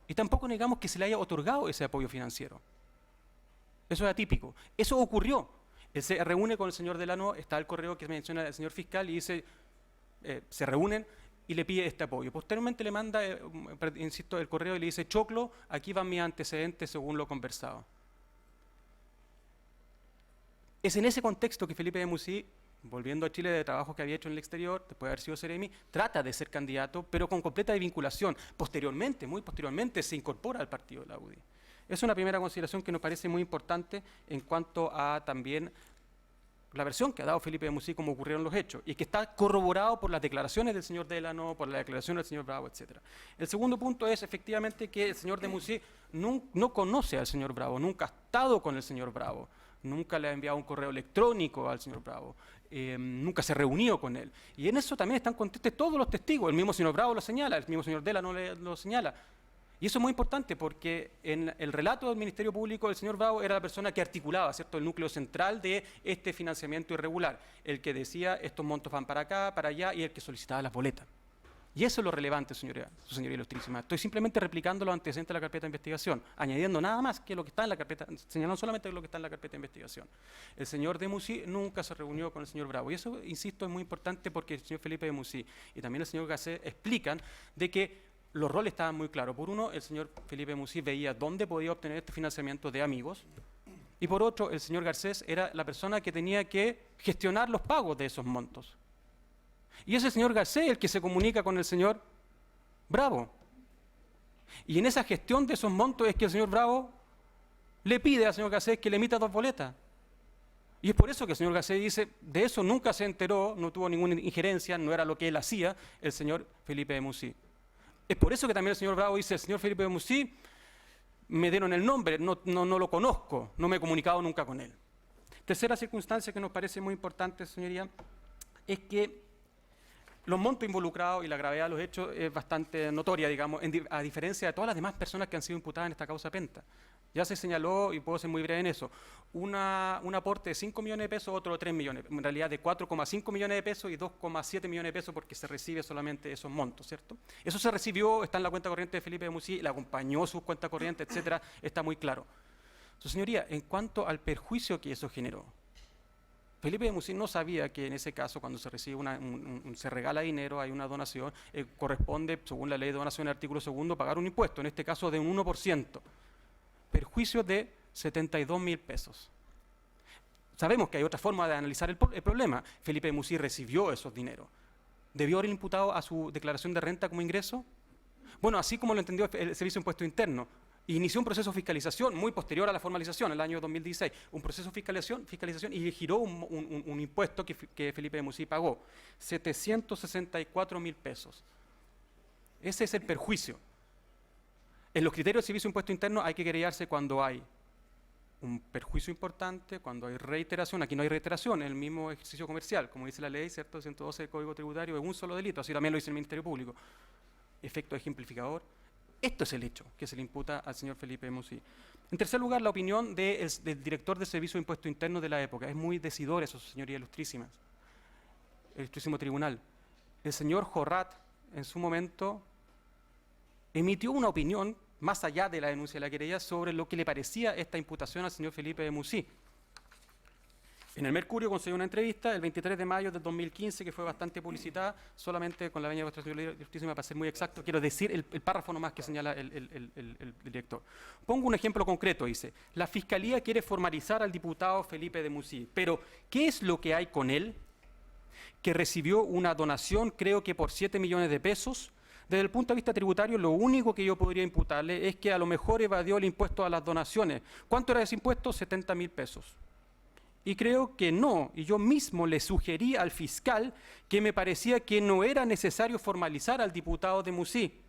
S4: y tampoco negamos que se le haya otorgado ese apoyo financiero. Eso es atípico. Eso ocurrió. Él se reúne con el señor Delano, está el correo que menciona el señor fiscal y dice, se reúnen y le pide este apoyo. Posteriormente le manda, insisto, el correo y le dice, Choclo, aquí van mis antecedentes según lo conversado. Es en ese contexto que Felipe de Musí, volviendo a Chile de trabajo que había hecho en el exterior, después de haber sido Seremi, trata de ser candidato, pero con completa desvinculación. Posteriormente, muy posteriormente, se incorpora al partido de la UDI. Es una primera consideración que nos parece muy importante en cuanto a también la versión que ha dado Felipe de Musí como ocurrieron los hechos, y que está corroborado por las declaraciones del señor Delano, por la declaración del señor Bravo, etc. El segundo punto es efectivamente que el señor de Musí no conoce al señor Bravo, nunca ha estado con el señor Bravo, nunca le ha enviado un correo electrónico al señor Bravo, nunca se reunió con él. Y en eso también están contestes todos los testigos. El mismo señor Bravo lo señala, el mismo señor Delano lo señala. Y eso es muy importante porque en el relato del Ministerio Público, el señor Bravo era la persona que articulaba, ¿cierto?, el núcleo central de este financiamiento irregular, el que decía estos montos van para acá, para allá, y el que solicitaba las boletas. Y eso es lo relevante, su señoría ilustrísima. Estoy simplemente replicando los antecedentes de la carpeta de investigación, añadiendo nada más que lo que está en la carpeta, señalando solamente lo que está en la carpeta de investigación. El señor de Musí nunca se reunió con el señor Bravo. Y eso, insisto, es muy importante porque el señor Felipe de Musí y también el señor Gasset explican de que los roles estaban muy claros. Por uno, el señor Felipe Musí veía dónde podía obtener este financiamiento de amigos, y por otro, el señor Garcés era la persona que tenía que gestionar los pagos de esos montos. Y es el señor Garcés el que se comunica con el señor Bravo. Y en esa gestión de esos montos es que el señor Bravo le pide al señor Garcés que le emita 2 boletas. Y es por eso que el señor Garcés dice, de eso nunca se enteró, no tuvo ninguna injerencia, no era lo que él hacía, el señor Felipe Musí. Es por eso que también el señor Bravo dice, el señor Felipe Musí, me dieron el nombre, no lo conozco, no me he comunicado nunca con él. Tercera circunstancia que nos parece muy importante, señoría, es que los montos involucrados y la gravedad de los hechos es bastante notoria, digamos, a diferencia de todas las demás personas que han sido imputadas en esta causa Penta. Ya se señaló, y puedo ser muy breve en eso, un aporte de 5 millones de pesos, otro de 3 millones, en realidad de 4,5 millones de pesos y 2,7 millones de pesos porque se recibe solamente esos montos, ¿cierto? Eso se recibió, está en la cuenta corriente de Felipe Musí, le acompañó su cuenta corriente, etcétera, está muy claro. Entonces, señoría, en cuanto al perjuicio que eso generó, Felipe Musí no sabía que en ese caso, cuando se recibe se regala dinero, hay una donación, corresponde, según la ley de donación, artículo 2, pagar un impuesto, en este caso de un 1%. Perjuicio de 72.000 pesos. Sabemos que hay otra forma de analizar el problema. Felipe Musí recibió esos dineros. ¿Debió haber imputado a su declaración de renta como ingreso? Bueno, así como lo entendió el Servicio de Impuesto Interno, inició un proceso de fiscalización muy posterior a la formalización, el año 2016, un proceso de fiscalización y giró un impuesto que Felipe Musí pagó, 764.000 pesos. Ese es el perjuicio. En los criterios del Servicio de Impuesto Interno hay que querellarse cuando hay un perjuicio importante, cuando hay reiteración. Aquí no hay reiteración, en el mismo ejercicio comercial, como dice la ley, ¿cierto? 112 del Código Tributario, es un solo delito, así también lo dice el Ministerio Público. Efecto ejemplificador. Esto es el hecho que se le imputa al señor Felipe Musí. En tercer lugar, la opinión del director del Servicio de Impuesto Interno de la época. Es muy decidor eso, señorías ilustrísimas. El ilustrísimo tribunal. El señor Jorrat, en su momento, emitió una opinión más allá de la denuncia de la querella, sobre lo que le parecía esta imputación al señor Felipe Musí. En el Mercurio concedió una entrevista el 23 de mayo del 2015, que fue bastante publicitada, solamente con la venia de vuestra señoría justísima, para ser muy exacto, quiero decir el párrafo nomás que señala el director. Pongo un ejemplo concreto, dice, la Fiscalía quiere formalizar al diputado Felipe Musí, pero ¿qué es lo que hay con él? Que recibió una donación, creo que por 7 millones de pesos. Desde el punto de vista tributario, lo único que yo podría imputarle es que a lo mejor evadió el impuesto a las donaciones. ¿Cuánto era ese impuesto? 70.000 pesos. Y creo que no, y yo mismo le sugerí al fiscal que me parecía que no era necesario formalizar al diputado de Musí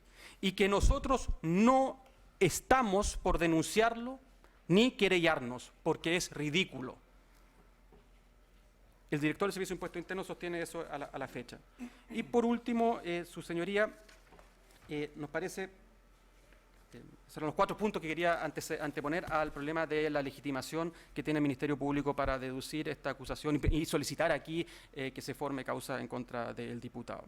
S4: y que nosotros no estamos por denunciarlo ni querellarnos, porque es ridículo. El director del Servicio de Impuesto Interno sostiene eso a la fecha. Y por último, su señoría, nos parece, serán los 4 puntos que quería anteponer al problema de la legitimación que tiene el Ministerio Público para deducir esta acusación y solicitar aquí que se forme causa en contra del diputado.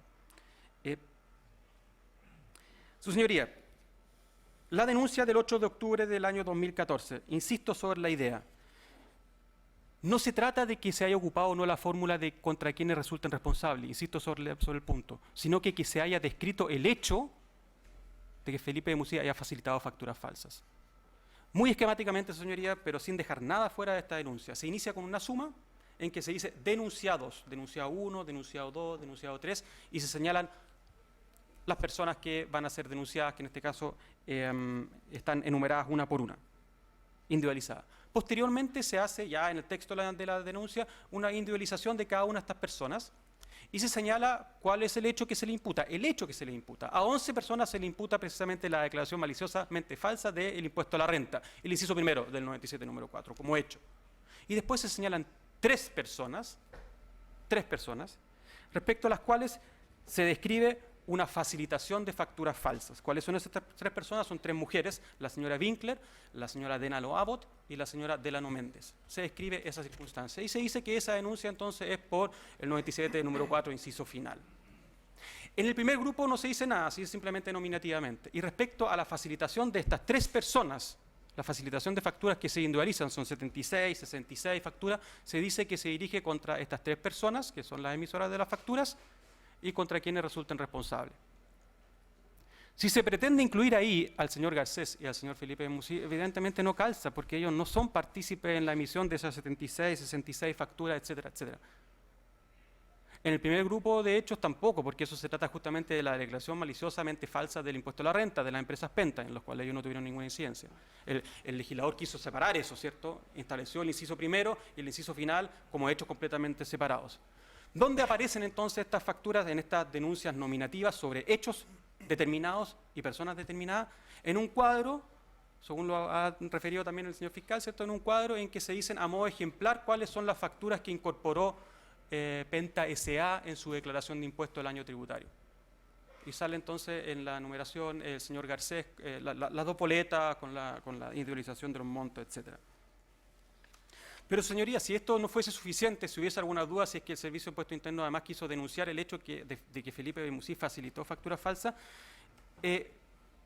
S4: Su señoría, la denuncia del 8 de octubre del año 2014, insisto sobre la idea, no se trata de que se haya ocupado o no la fórmula de contra quienes resulten responsables, insisto sobre el punto, sino que se haya descrito el hecho de que Felipe Musí haya facilitado facturas falsas. Muy esquemáticamente, señoría, pero sin dejar nada fuera de esta denuncia. Se inicia con una suma en que se dice denunciados, denunciado 1, denunciado 2, denunciado 3, y se señalan las personas que van a ser denunciadas, que en este caso están enumeradas una por una, individualizadas. Posteriormente se hace, ya en el texto de la denuncia, una individualización de cada una de estas personas y se señala cuál es el hecho que se le imputa. El hecho que se le imputa. A 11 personas se le imputa precisamente la declaración maliciosamente falsa del impuesto a la renta, el inciso primero del 97, número 4, como hecho. Y después se señalan 3 personas, respecto a las cuales se describe una facilitación de facturas falsas. ¿Cuáles son esas 3 personas? Son 3 mujeres, la señora Winkler, la señora Denalo Abbott y la señora Delano Méndez. Se describe esa circunstancia y se dice que esa denuncia entonces es por el 97, número 4, inciso final. En el primer grupo no se dice nada, se dice simplemente nominativamente. Y respecto a la facilitación de estas 3 personas, la facilitación de facturas que se individualizan, son 76, 66 facturas, se dice que se dirige contra estas 3 personas, que son las emisoras de las facturas, y contra quienes resulten responsables. Si se pretende incluir ahí al señor Garcés y al señor Felipe de Musí, evidentemente no calza, porque ellos no son partícipes en la emisión de esas 66 facturas, etcétera, etcétera. En el primer grupo de hechos tampoco, porque eso se trata justamente de la declaración maliciosamente falsa del impuesto a la renta de las empresas Penta, en los cuales ellos no tuvieron ninguna incidencia. El legislador quiso separar eso, ¿cierto? Estableció el inciso primero y el inciso final como hechos completamente separados. ¿Dónde aparecen entonces estas facturas en estas denuncias nominativas sobre hechos determinados y personas determinadas? En un cuadro, según lo ha referido también el señor fiscal, ¿cierto? En un cuadro en que se dicen a modo ejemplar cuáles son las facturas que incorporó Penta S.A. en su declaración de impuesto del año tributario. Y sale entonces en la numeración el señor Garcés, las dos boletas con la individualización de los montos, etc. Pero señorías, si esto no fuese suficiente, si hubiese alguna duda, si es que el Servicio de Impuesto Interno además quiso denunciar el hecho de que Felipe de Musí facilitó facturas falsas,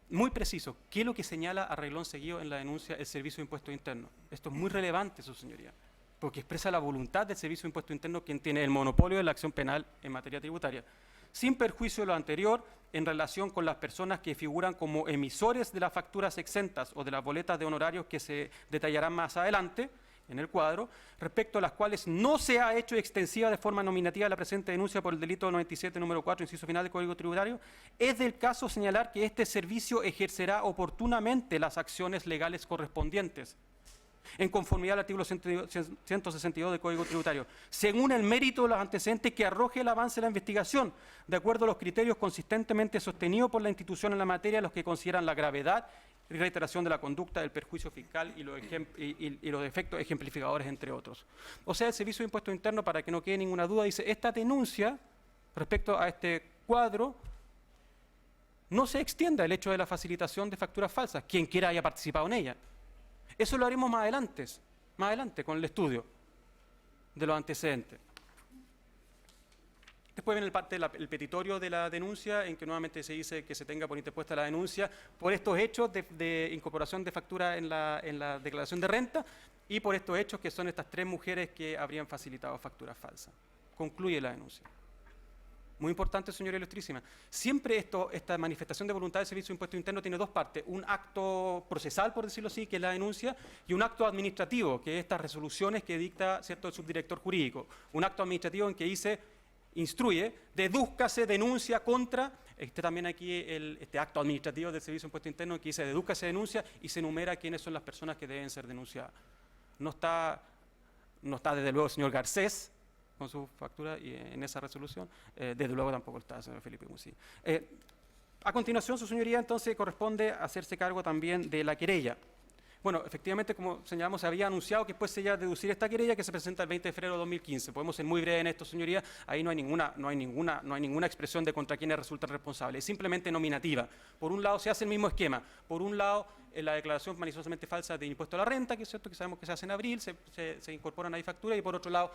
S4: muy preciso, ¿qué es lo que señala a reglón seguido en la denuncia el Servicio de Impuesto Interno? Esto es muy relevante, su señoría, porque expresa la voluntad del Servicio de Impuesto Interno, quien tiene el monopolio de la acción penal en materia tributaria. Sin perjuicio de lo anterior, en relación con las personas que figuran como emisores de las facturas exentas o de las boletas de honorarios que se detallarán más adelante en el cuadro, respecto a las cuales no se ha hecho extensiva de forma nominativa la presente denuncia por el delito 97, número 4, inciso final del Código Tributario, es del caso señalar que este servicio ejercerá oportunamente las acciones legales correspondientes, en conformidad al artículo 162 del Código Tributario, según el mérito de los antecedentes que arroje el avance de la investigación, de acuerdo a los criterios consistentemente sostenidos por la institución en la materia, los que consideran la gravedad y reiteración de la conducta, el perjuicio fiscal y los efectos ejemplificadores, entre otros. O sea, el Servicio de Impuesto Interno, para que no quede ninguna duda, dice, esta denuncia respecto a este cuadro no se extienda el hecho de la facilitación de facturas falsas, quien quiera haya participado en ella. Eso lo haremos más adelante con el estudio de los antecedentes. Después viene el petitorio de la denuncia, en que nuevamente se dice que se tenga por interpuesta la denuncia por estos hechos de incorporación de factura en la declaración de renta y por estos hechos que son estas 3 mujeres que habrían facilitado facturas falsas. Concluye la denuncia. Muy importante, señora ilustrísima. Siempre esta manifestación de voluntad del Servicio de Impuesto Interno tiene 2 partes. Un acto procesal, por decirlo así, que es la denuncia, y un acto administrativo, que es estas resoluciones que dicta, ¿cierto?, el subdirector jurídico. Un acto administrativo en que dice, instruye, dedúzcase, denuncia contra, también aquí este acto administrativo del Servicio de Impuesto Interno en que dice, dedúzcase, denuncia, y se enumera quiénes son las personas que deben ser denunciadas. No está desde luego el señor Garcés, con su factura y en esa resolución, desde luego tampoco está el señor Felipe Musí. A continuación, su señoría, entonces corresponde hacerse cargo también de la querella. Bueno, efectivamente, como señalamos, se había anunciado que después se iba a deducir esta querella que se presenta el 20 de febrero de 2015. Podemos ser muy breves en esto, señoría. Ahí no hay ninguna expresión de contra quienes resultan responsables. Es simplemente nominativa. Por un lado, se hace el mismo esquema. Por un lado, la declaración maliciosamente falsa de impuesto a la renta, que es cierto que sabemos que se hace en abril, se incorporan ahí facturas, y por otro lado,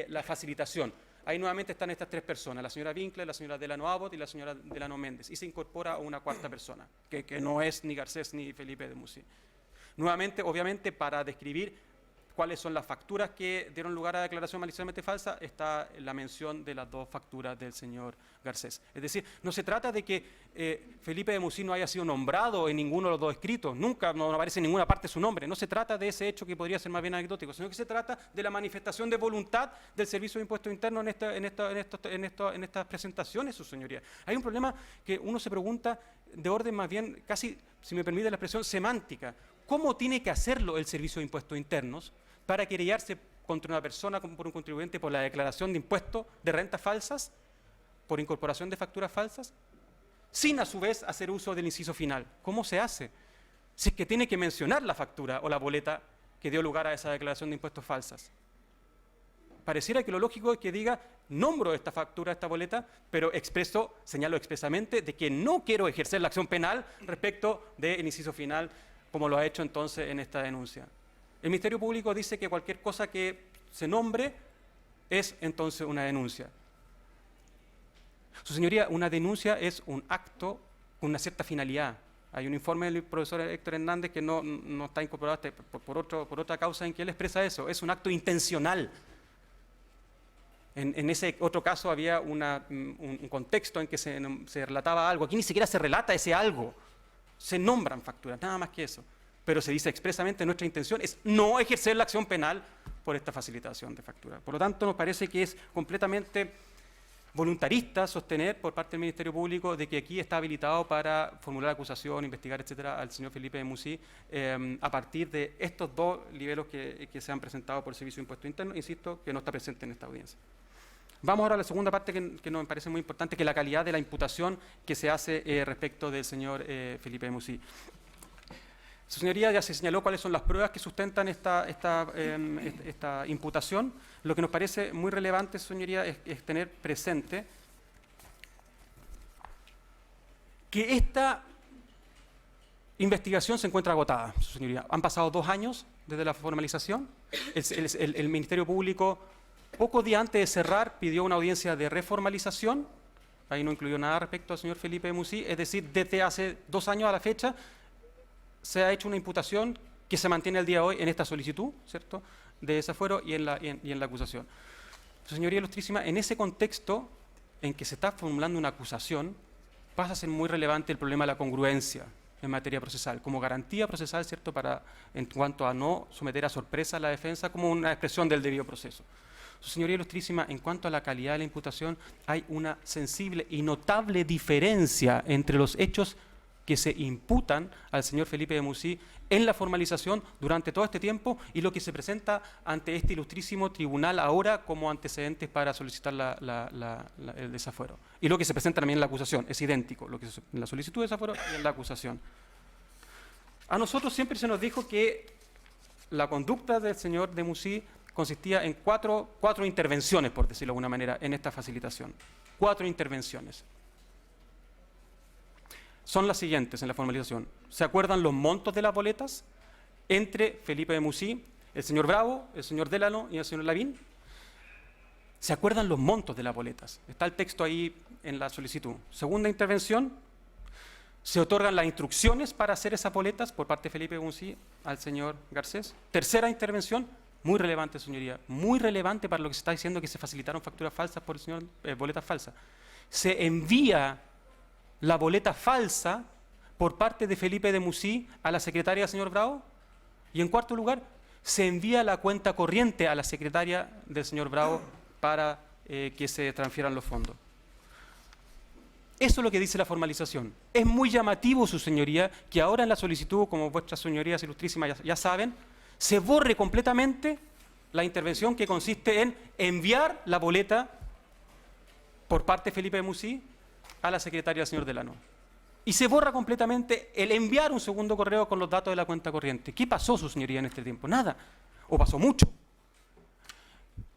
S4: la facilitación. Ahí nuevamente están estas 3 personas, la señora Winkler, la señora Delano Abbott y la señora Delano Méndez. Y se incorpora una 4ª persona, que no es ni Garcés ni Felipe de Musí. Nuevamente, obviamente, para describir cuáles son las facturas que dieron lugar a la declaración maliciosamente falsa, está la mención de las 2 facturas del señor Garcés. Es decir, no se trata de que Felipe de Musí no haya sido nombrado en ninguno de los 2 escritos, nunca no aparece en ninguna parte su nombre, no se trata de ese hecho que podría ser más bien anecdótico, sino que se trata de la manifestación de voluntad del Servicio de Impuesto Interno en estas presentaciones, su señoría. Hay un problema que uno se pregunta de orden más bien, casi, si me permite la expresión, semántica. ¿Cómo tiene que hacerlo el Servicio de Impuestos Internos para querellarse contra una persona, por un contribuyente, por la declaración de impuestos de rentas falsas, por incorporación de facturas falsas, sin a su vez hacer uso del inciso final? ¿Cómo se hace? Si es que tiene que mencionar la factura o la boleta que dio lugar a esa declaración de impuestos falsas. Pareciera que lo lógico es que diga, nombro esta factura, esta boleta, pero señalo expresamente de que no quiero ejercer la acción penal respecto del inciso final, como lo ha hecho entonces en esta denuncia. El Ministerio Público dice que cualquier cosa que se nombre es entonces una denuncia. Su señoría, una denuncia es un acto con una cierta finalidad. Hay un informe del profesor Héctor Hernández que no está incorporado por otra causa en que él expresa eso. Es un acto intencional. En ese otro caso había un contexto en que se relataba algo. Aquí ni siquiera se relata ese algo. Se nombran facturas, nada más que eso. Pero se dice expresamente nuestra intención es no ejercer la acción penal por esta facilitación de factura. Por lo tanto, nos parece que es completamente voluntarista sostener por parte del Ministerio Público de que aquí está habilitado para formular acusación, investigar, etcétera, al señor Felipe de Musí a partir de estos dos libelos que se han presentado por el Servicio de Impuesto Interno, insisto, que no está presente en esta audiencia. Vamos ahora a la segunda parte que nos parece muy importante, que es la calidad de la imputación que se hace respecto del señor Felipe de Musí. Su señoría ya se señaló cuáles son las pruebas que sustentan esta imputación. Lo que nos parece muy relevante, su señoría, es tener presente que esta investigación se encuentra agotada, su señoría. Han pasado 2 años desde la formalización. El Ministerio Público, pocos días antes de cerrar, pidió una audiencia de reformalización. Ahí no incluyó nada respecto al señor Felipe de Musí. Es decir, desde hace 2 años a la fecha, se ha hecho una imputación que se mantiene el día de hoy en esta solicitud, ¿cierto?, de desafuero y en la acusación. Su señoría ilustrísima, en ese contexto en que se está formulando una acusación, pasa a ser muy relevante el problema de la congruencia en materia procesal, como garantía procesal, ¿cierto?, en cuanto a no someter a sorpresa a la defensa como una expresión del debido proceso. Su señoría ilustrísima, en cuanto a la calidad de la imputación, hay una sensible y notable diferencia entre los hechos que se imputan al señor Felipe de Musí en la formalización durante todo este tiempo y lo que se presenta ante este ilustrísimo tribunal ahora como antecedentes para solicitar el desafuero. Y lo que se presenta también en la acusación, es idéntico, lo que es en la solicitud de desafuero y en la acusación. A nosotros siempre se nos dijo que la conducta del señor de Musí consistía en cuatro intervenciones, por decirlo de alguna manera, en esta facilitación. 4 intervenciones. Son las siguientes en la formalización. ¿Se acuerdan los montos de las boletas entre Felipe de Musí, el señor Bravo, el señor Delano y el señor Lavín? ¿Se acuerdan los montos de las boletas? Está el texto ahí en la solicitud. Segunda intervención, se otorgan las instrucciones para hacer esas boletas por parte de Felipe de Musí al señor Garcés. Tercera intervención, muy relevante, señoría, muy relevante para lo que se está diciendo que se facilitaron facturas falsas por el señor, boletas falsas. Se envía la boleta falsa por parte de Felipe de Musí a la secretaria del señor Bravo. Y en cuarto lugar, se envía la cuenta corriente a la secretaria del señor Bravo para que se transfieran los fondos. Eso es lo que dice la formalización. Es muy llamativo, su señoría, que ahora en la solicitud, como vuestras señorías ilustrísimas ya saben, se borre completamente la intervención que consiste en enviar la boleta por parte de Felipe de Musí a la secretaria del señor Delano. Y se borra completamente el enviar un segundo correo con los datos de la cuenta corriente. ¿Qué pasó, su señoría, en este tiempo? Nada. O pasó mucho.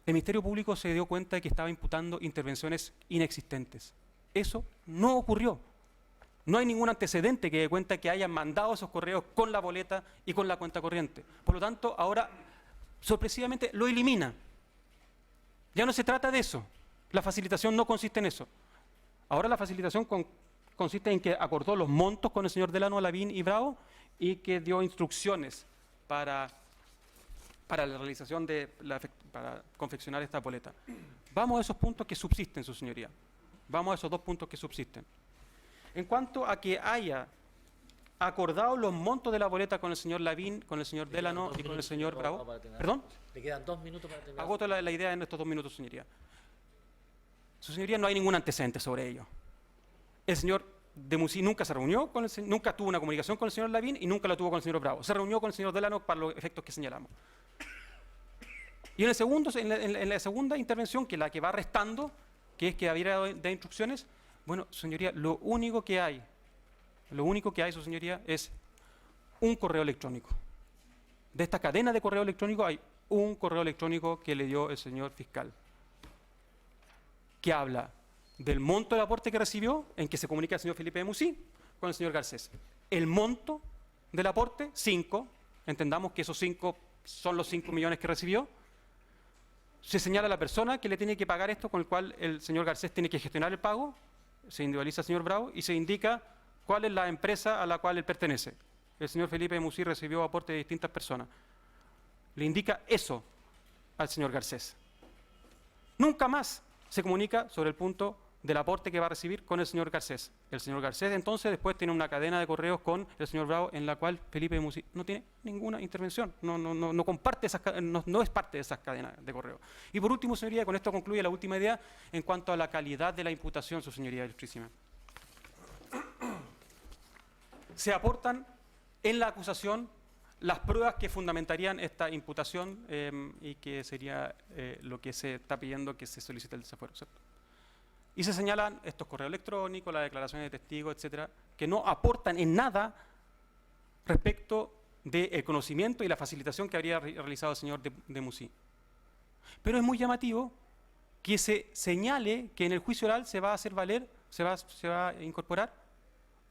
S4: El Ministerio Público se dio cuenta de que estaba imputando intervenciones inexistentes. Eso no ocurrió. No hay ningún antecedente que dé cuenta que hayan mandado esos correos con la boleta y con la cuenta corriente. Por lo tanto, ahora, sorpresivamente, lo elimina. Ya no se trata de eso. La facilitación no consiste en eso. Ahora la facilitación consiste en que acordó los montos con el señor Delano, Lavín y Bravo y que dio instrucciones para la realización para confeccionar esta boleta. Vamos a esos puntos que subsisten, su señoría. Vamos a esos 2 puntos que subsisten. En cuanto a que haya acordado los montos de la boleta con el señor Lavín, con el señor Delano y con el señor Bravo. ¿Perdón?
S1: Le quedan 2 minutos para terminar.
S4: Agoto la idea en estos 2 minutos, señoría. Su señoría, no hay ningún antecedente sobre ello. El señor de Musí nunca se reunió nunca tuvo una comunicación con el señor Lavín y nunca la tuvo con el señor Bravo. Se reunió con el señor Delano para los efectos que señalamos. Y en la segunda intervención, que es la que va restando, que es que había de instrucciones, bueno, señoría, lo único que hay, su señoría, es un correo electrónico. De esta cadena de correo electrónico hay un correo electrónico que le dio el señor fiscal, que habla del monto del aporte que recibió, en que se comunica el señor Felipe de Musí con el señor Garcés. El monto del aporte, 5, entendamos que esos 5 son los 5 millones que recibió. Se señala a la persona que le tiene que pagar esto, con el cual el señor Garcés tiene que gestionar el pago, se individualiza al señor Bravo y se indica cuál es la empresa a la cual él pertenece. El señor Felipe de Musí recibió aporte de distintas personas. Le indica eso al señor Garcés. Nunca más se comunica sobre el punto del aporte que va a recibir con el señor Garcés. El señor Garcés entonces después tiene una cadena de correos con el señor Bravo en la cual Felipe Musí no tiene ninguna intervención, no comparte no es parte de esas cadenas de correos. Y por último, señoría, con esto concluye la última idea en cuanto a la calidad de la imputación, su señoría ilustrísima. Se aportan en la acusación las pruebas que fundamentarían esta imputación y que sería lo que se está pidiendo que se solicite el desafuero, ¿cierto? Y se señalan estos correos electrónicos, las declaraciones de testigos, etcétera, que no aportan en nada respecto del conocimiento y la facilitación que habría realizado el señor de Musí. Pero es muy llamativo que se señale que en el juicio oral se va a hacer valer, se va a incorporar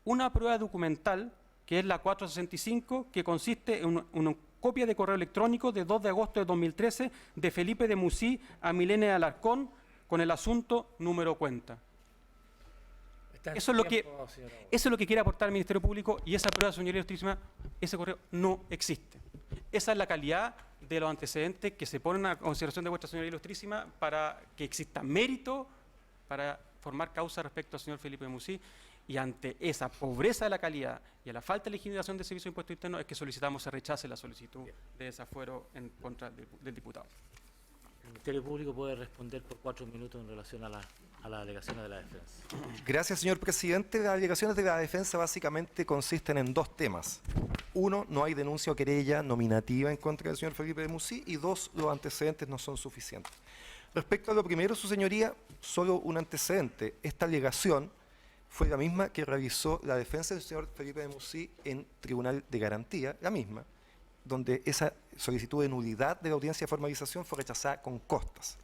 S4: una prueba documental que es la 465, que consiste en una copia de correo electrónico de 2 de agosto de 2013 de Felipe de Musí a Milene Alarcón con el asunto número cuenta. Eso es lo que quiere aportar el Ministerio Público y esa prueba, señoría ilustrísima, ese correo no existe. Esa es la calidad de los antecedentes que se ponen a consideración de vuestra señoría ilustrísima para que exista mérito para formar causa respecto al señor Felipe de Musí. Y ante esa pobreza de la calidad y a la falta de legitimación del Servicio de Impuestos Internos es que solicitamos se rechace la solicitud de desafuero en contra del diputado.
S1: El Ministerio Público puede responder por 4 minutos en relación a las alegaciones de la defensa.
S3: Gracias, señor presidente. Las alegaciones de la defensa básicamente consisten en 2 temas. 1, no hay denuncia o querella nominativa en contra del señor Felipe de Musí, y 2, los antecedentes no son suficientes. Respecto a lo primero, su señoría, solo un antecedente. Esta alegación fue la misma que realizó la defensa del señor Felipe de Musí en Tribunal de Garantía, la misma, donde esa solicitud de nulidad de la audiencia de formalización fue rechazada con costas.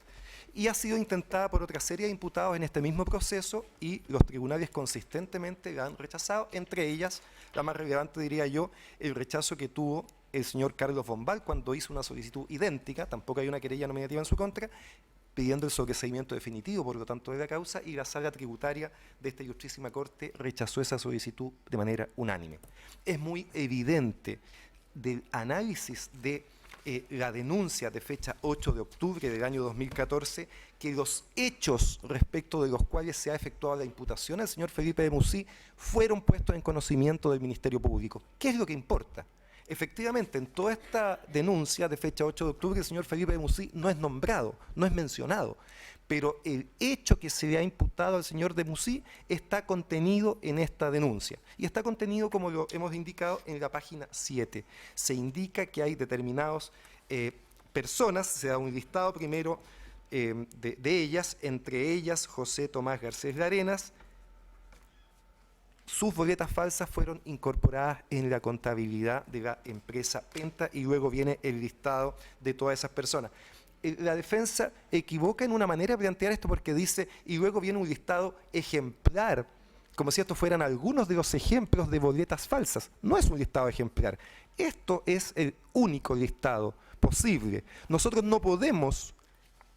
S3: Y ha sido intentada por otra serie de imputados en este mismo proceso y los tribunales consistentemente la han rechazado, entre ellas, la más relevante diría yo, el rechazo que tuvo el señor Carlos Bombal cuando hizo una solicitud idéntica, tampoco hay una querella nominativa en su contra, pidiendo el sobreseimiento definitivo, por lo tanto, de la causa, y la sala tributaria de esta ilustrísima Corte rechazó esa solicitud de manera unánime. Es muy evidente del análisis de la denuncia de fecha 8 de octubre del año 2014 que los hechos respecto de los cuales se ha efectuado la imputación al señor Felipe de Musí fueron puestos en conocimiento del Ministerio Público. ¿Qué es lo que importa? Efectivamente, en toda esta denuncia de fecha 8 de octubre, el señor Felipe de Musí no es nombrado, no es mencionado, pero el hecho que se le ha imputado al señor de Musí está contenido en esta denuncia. Y está contenido, como lo hemos indicado, en la página 7. Se indica que hay determinadas personas, se da un listado primero de ellas, entre ellas José Tomás Garcés Larenas. Sus boletas falsas fueron incorporadas en la contabilidad de la empresa Penta y luego viene el listado de todas esas personas. La defensa equivoca en una manera de plantear esto porque dice, y luego viene un listado ejemplar, como si estos fueran algunos de los ejemplos de boletas falsas. No es un listado ejemplar. Esto es el único listado posible. Nosotros no podemos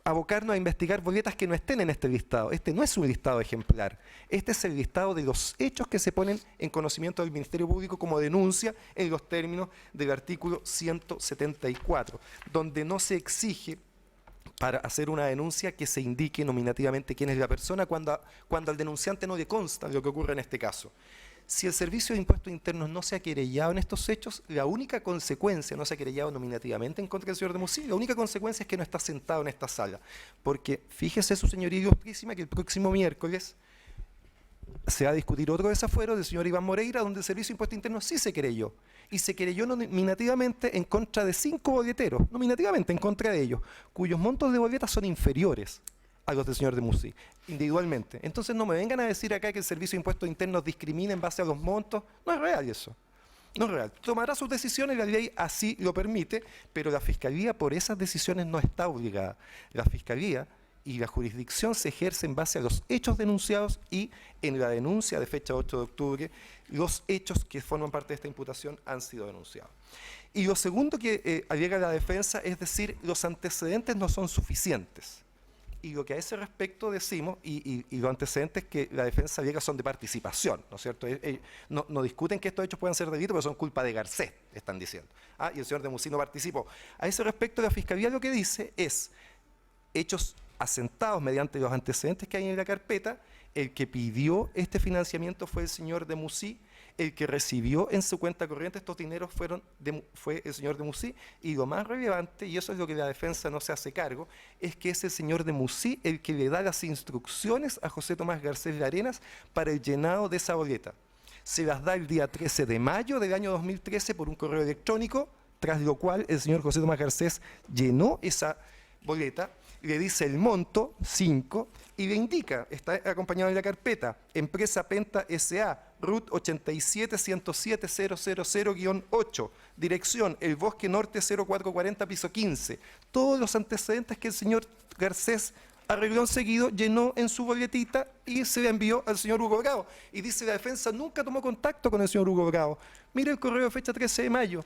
S3: abocarnos a investigar boletas que no estén en este listado. Este no es un listado ejemplar. Este es el listado de los hechos que se ponen en conocimiento del Ministerio Público como denuncia en los términos del artículo 174, donde no se exige para hacer una denuncia que se indique nominativamente quién es la persona cuando al denunciante no le consta lo que ocurre en este caso. Si el Servicio de Impuestos Internos no se ha querellado en estos hechos, la única consecuencia, no se ha querellado nominativamente en contra del señor de Musí, la única consecuencia es que no está sentado en esta sala. Porque fíjese, su señoría ilustrísima, que el próximo miércoles se va a discutir otro desafuero del señor Iván Moreira, donde el Servicio de Impuestos Internos sí se querelló. Y se querelló nominativamente en contra de 5 boleteros, nominativamente en contra de ellos, cuyos montos de boletas son inferiores a los del señor de Musí, individualmente. Entonces no me vengan a decir acá que el Servicio de Impuestos Internos discrimina en base a los montos. No es real eso. No es real. Tomará sus decisiones, la ley así lo permite, pero la Fiscalía por esas decisiones no está obligada. La Fiscalía y la jurisdicción se ejerce en base a los hechos denunciados y en la denuncia de fecha 8 de octubre, los hechos que forman parte de esta imputación han sido denunciados. Y lo segundo que alega la defensa es decir, los antecedentes no son suficientes. Y lo que a ese respecto decimos, y los antecedentes que la defensa alega son de participación, ¿no es cierto? No discuten que estos hechos puedan ser delitos, pero son culpa de Garcés, están diciendo. Y el señor de Musí no participó. A ese respecto, la Fiscalía lo que dice es hechos asentados mediante los antecedentes que hay en la carpeta, el que pidió este financiamiento fue el señor de Musí, el que recibió en su cuenta corriente estos dineros fue el señor de Musí, y lo más relevante, y eso es lo que la defensa no se hace cargo, es que es el señor de Musí el que le da las instrucciones a José Tomás Garcés de Arenas para el llenado de esa boleta. Se las da el día 13 de mayo del año 2013 por un correo electrónico, tras lo cual el señor José Tomás Garcés llenó esa boleta, le dice el monto, 5, y le indica, está acompañado en la carpeta, Empresa Penta S.A., RUT 87-107-000-8, dirección El Bosque Norte 0440, piso 15. Todos los antecedentes que el señor Garcés arregló enseguido, llenó en su boletita y se le envió al señor Hugo Bravo. Y dice la defensa, nunca tomó contacto con el señor Hugo Bravo. Mire el correo de fecha 13 de mayo,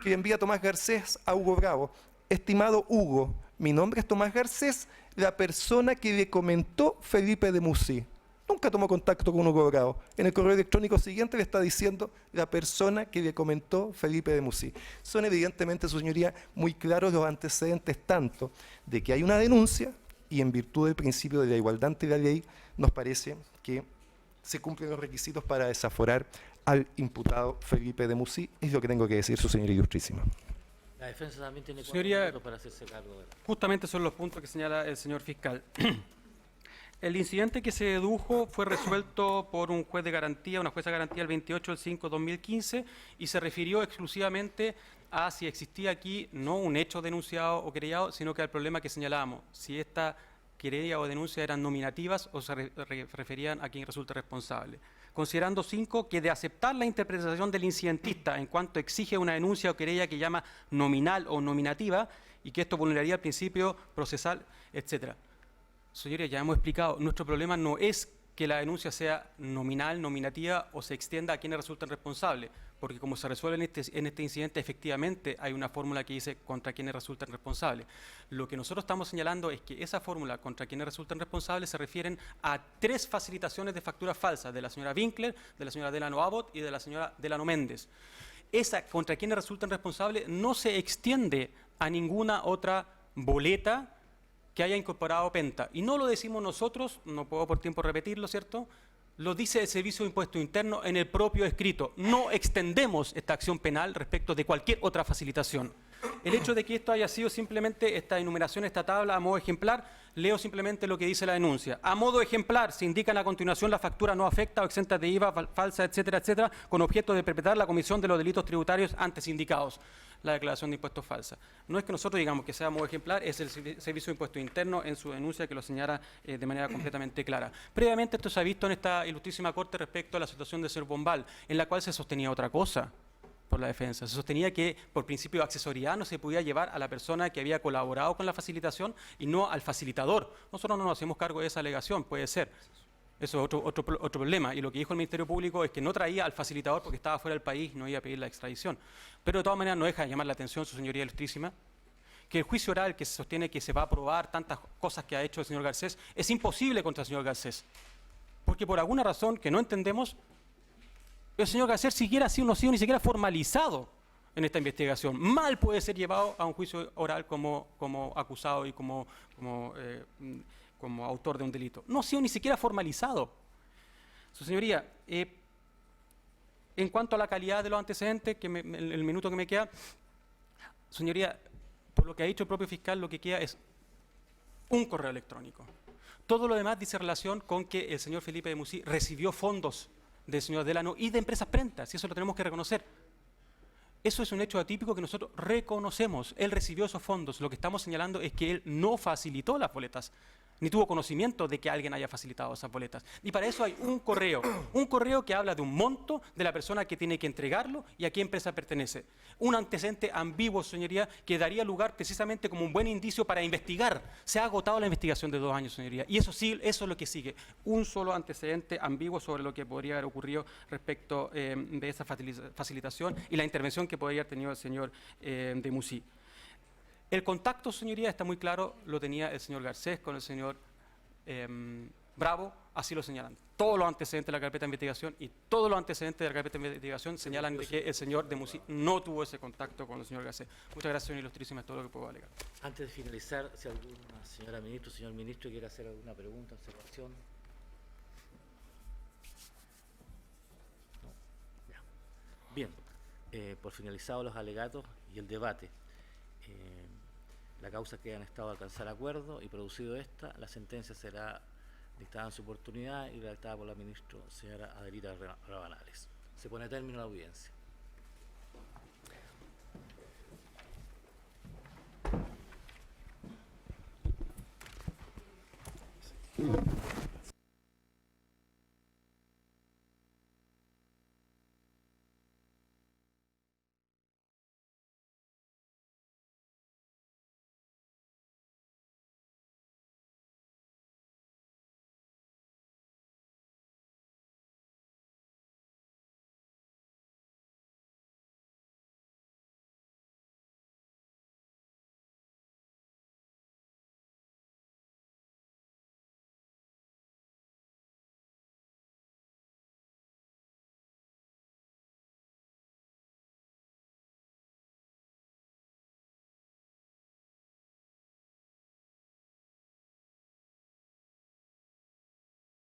S3: que envía Tomás Garcés a Hugo Bravo. Estimado Hugo, mi nombre es Tomás Garcés, la persona que le comentó Felipe de Musí. Nunca tomó contacto con Hugo Bravo. En el correo electrónico siguiente le está diciendo la persona que le comentó Felipe de Musí. Son evidentemente, su señoría, muy claros los antecedentes tanto de que hay una denuncia y en virtud del principio de la igualdad ante la ley nos parece que se cumplen los requisitos para desaforar al imputado Felipe de Musí. Es lo que tengo que decir, su señoría ilustrísima.
S1: La defensa también tiene 4
S4: Señoría,
S1: minutos para hacerse cargo de él.
S4: Justamente son los puntos que señala el señor fiscal. El incidente que se dedujo fue resuelto por un juez de garantía, una jueza de garantía el 28/5/2015, y se refirió exclusivamente a si existía aquí no un hecho denunciado o querellado, sino que al problema que señalábamos, si esta querella o denuncia eran nominativas o se referían a quien resulte responsable. Considerando 5, que de aceptar la interpretación del incidentista en cuanto exige una denuncia o querella que llama nominal o nominativa y que esto vulneraría el principio procesal, etcétera. Señorías, ya hemos explicado, nuestro problema no es que la denuncia sea nominal, nominativa o se extienda a quienes resulten responsables, porque como se resuelve en este incidente, efectivamente hay una fórmula que dice contra quienes resulten responsables. Lo que nosotros estamos señalando es que esa fórmula contra quienes resulten responsables se refieren a 3 facilitaciones de facturas falsas, de la señora Winkler, de la señora Delano Abbott y de la señora Delano Méndez. Esa contra quienes resulten responsables no se extiende a ninguna otra boleta que haya incorporado Penta. Y no lo decimos nosotros, no puedo por tiempo repetirlo, ¿cierto? Lo dice el Servicio de Impuesto Interno en el propio escrito. No extendemos esta acción penal respecto de cualquier otra facilitación. El hecho de que esto haya sido simplemente esta enumeración, esta tabla a modo ejemplar, leo simplemente lo que dice la denuncia. A modo ejemplar se indica a continuación la factura no afecta o exenta de IVA, falsa, etcétera, etcétera, con objeto de perpetrar la comisión de los delitos tributarios antes indicados. La declaración de impuestos falsa. No es que nosotros digamos que sea a modo ejemplar, es el Servicio de Impuesto Interno en su denuncia que lo señala de manera completamente clara. Previamente esto se ha visto en esta ilustrísima corte respecto a la situación de señor Bombal, en la cual se sostenía otra cosa por la defensa. Se sostenía que por principio de accesoriedad no se podía llevar a la persona que había colaborado con la facilitación y no al facilitador. Nosotros no nos hacemos cargo de esa alegación, puede ser. Eso es otro problema. Y lo que dijo el Ministerio Público es que no traía al facilitador porque estaba fuera del país y no iba a pedir la extradición. Pero de todas maneras no deja de llamar la atención, su señoría ilustrísima, que el juicio oral que se sostiene que se va a aprobar tantas cosas que ha hecho el señor Garcés es imposible contra el señor Garcés. Porque por alguna razón que no entendemos, el señor Garcés siquiera ha sido, no ha sido ni siquiera formalizado en esta investigación. Mal puede ser llevado a un juicio oral como acusado y como autor de un delito. No ha sido ni siquiera formalizado. Su señoría, en cuanto a la calidad de los antecedentes, el minuto que me queda, señoría, por lo que ha dicho el propio fiscal, lo que queda es un correo electrónico. Todo lo demás dice relación con que el señor Felipe de Musí recibió fondos del señor Delano y de empresas prentas, y eso lo tenemos que reconocer. Eso es un hecho atípico que nosotros reconocemos. Él recibió esos fondos. Lo que estamos señalando es que él no facilitó las boletas, ni tuvo conocimiento de que alguien haya facilitado esas boletas. Y para eso hay un correo que habla de un monto, de la persona que tiene que entregarlo y a qué empresa pertenece. Un antecedente ambiguo, señoría, que daría lugar precisamente como un buen indicio para investigar. Se ha agotado la investigación de 2 años, señoría, y eso sí, eso es lo que sigue. Un solo antecedente ambiguo sobre lo que podría haber ocurrido respecto de esa facilitación y la intervención que podría haber tenido el señor de Musí. El contacto, señoría, está muy claro, lo tenía el señor Garcés con el señor Bravo, así lo señalan. Todos los antecedentes de la carpeta de investigación y todos los antecedentes de la carpeta de investigación señalan de que el señor de Musí no tuvo ese contacto con el señor Gacé. Muchas gracias, señor Ilustrísima, es todo lo que puedo alegar.
S1: Antes de finalizar, si alguna señora ministro, señor ministro quiere hacer alguna pregunta, observación. No. Ya. Bien, por finalizados los alegatos y el debate, la causa queda en estado de alcanzar acuerdo y producido esta, la sentencia será dictada en su oportunidad y redactada por la ministra señora Adelita Rabanales. Se pone término a la audiencia.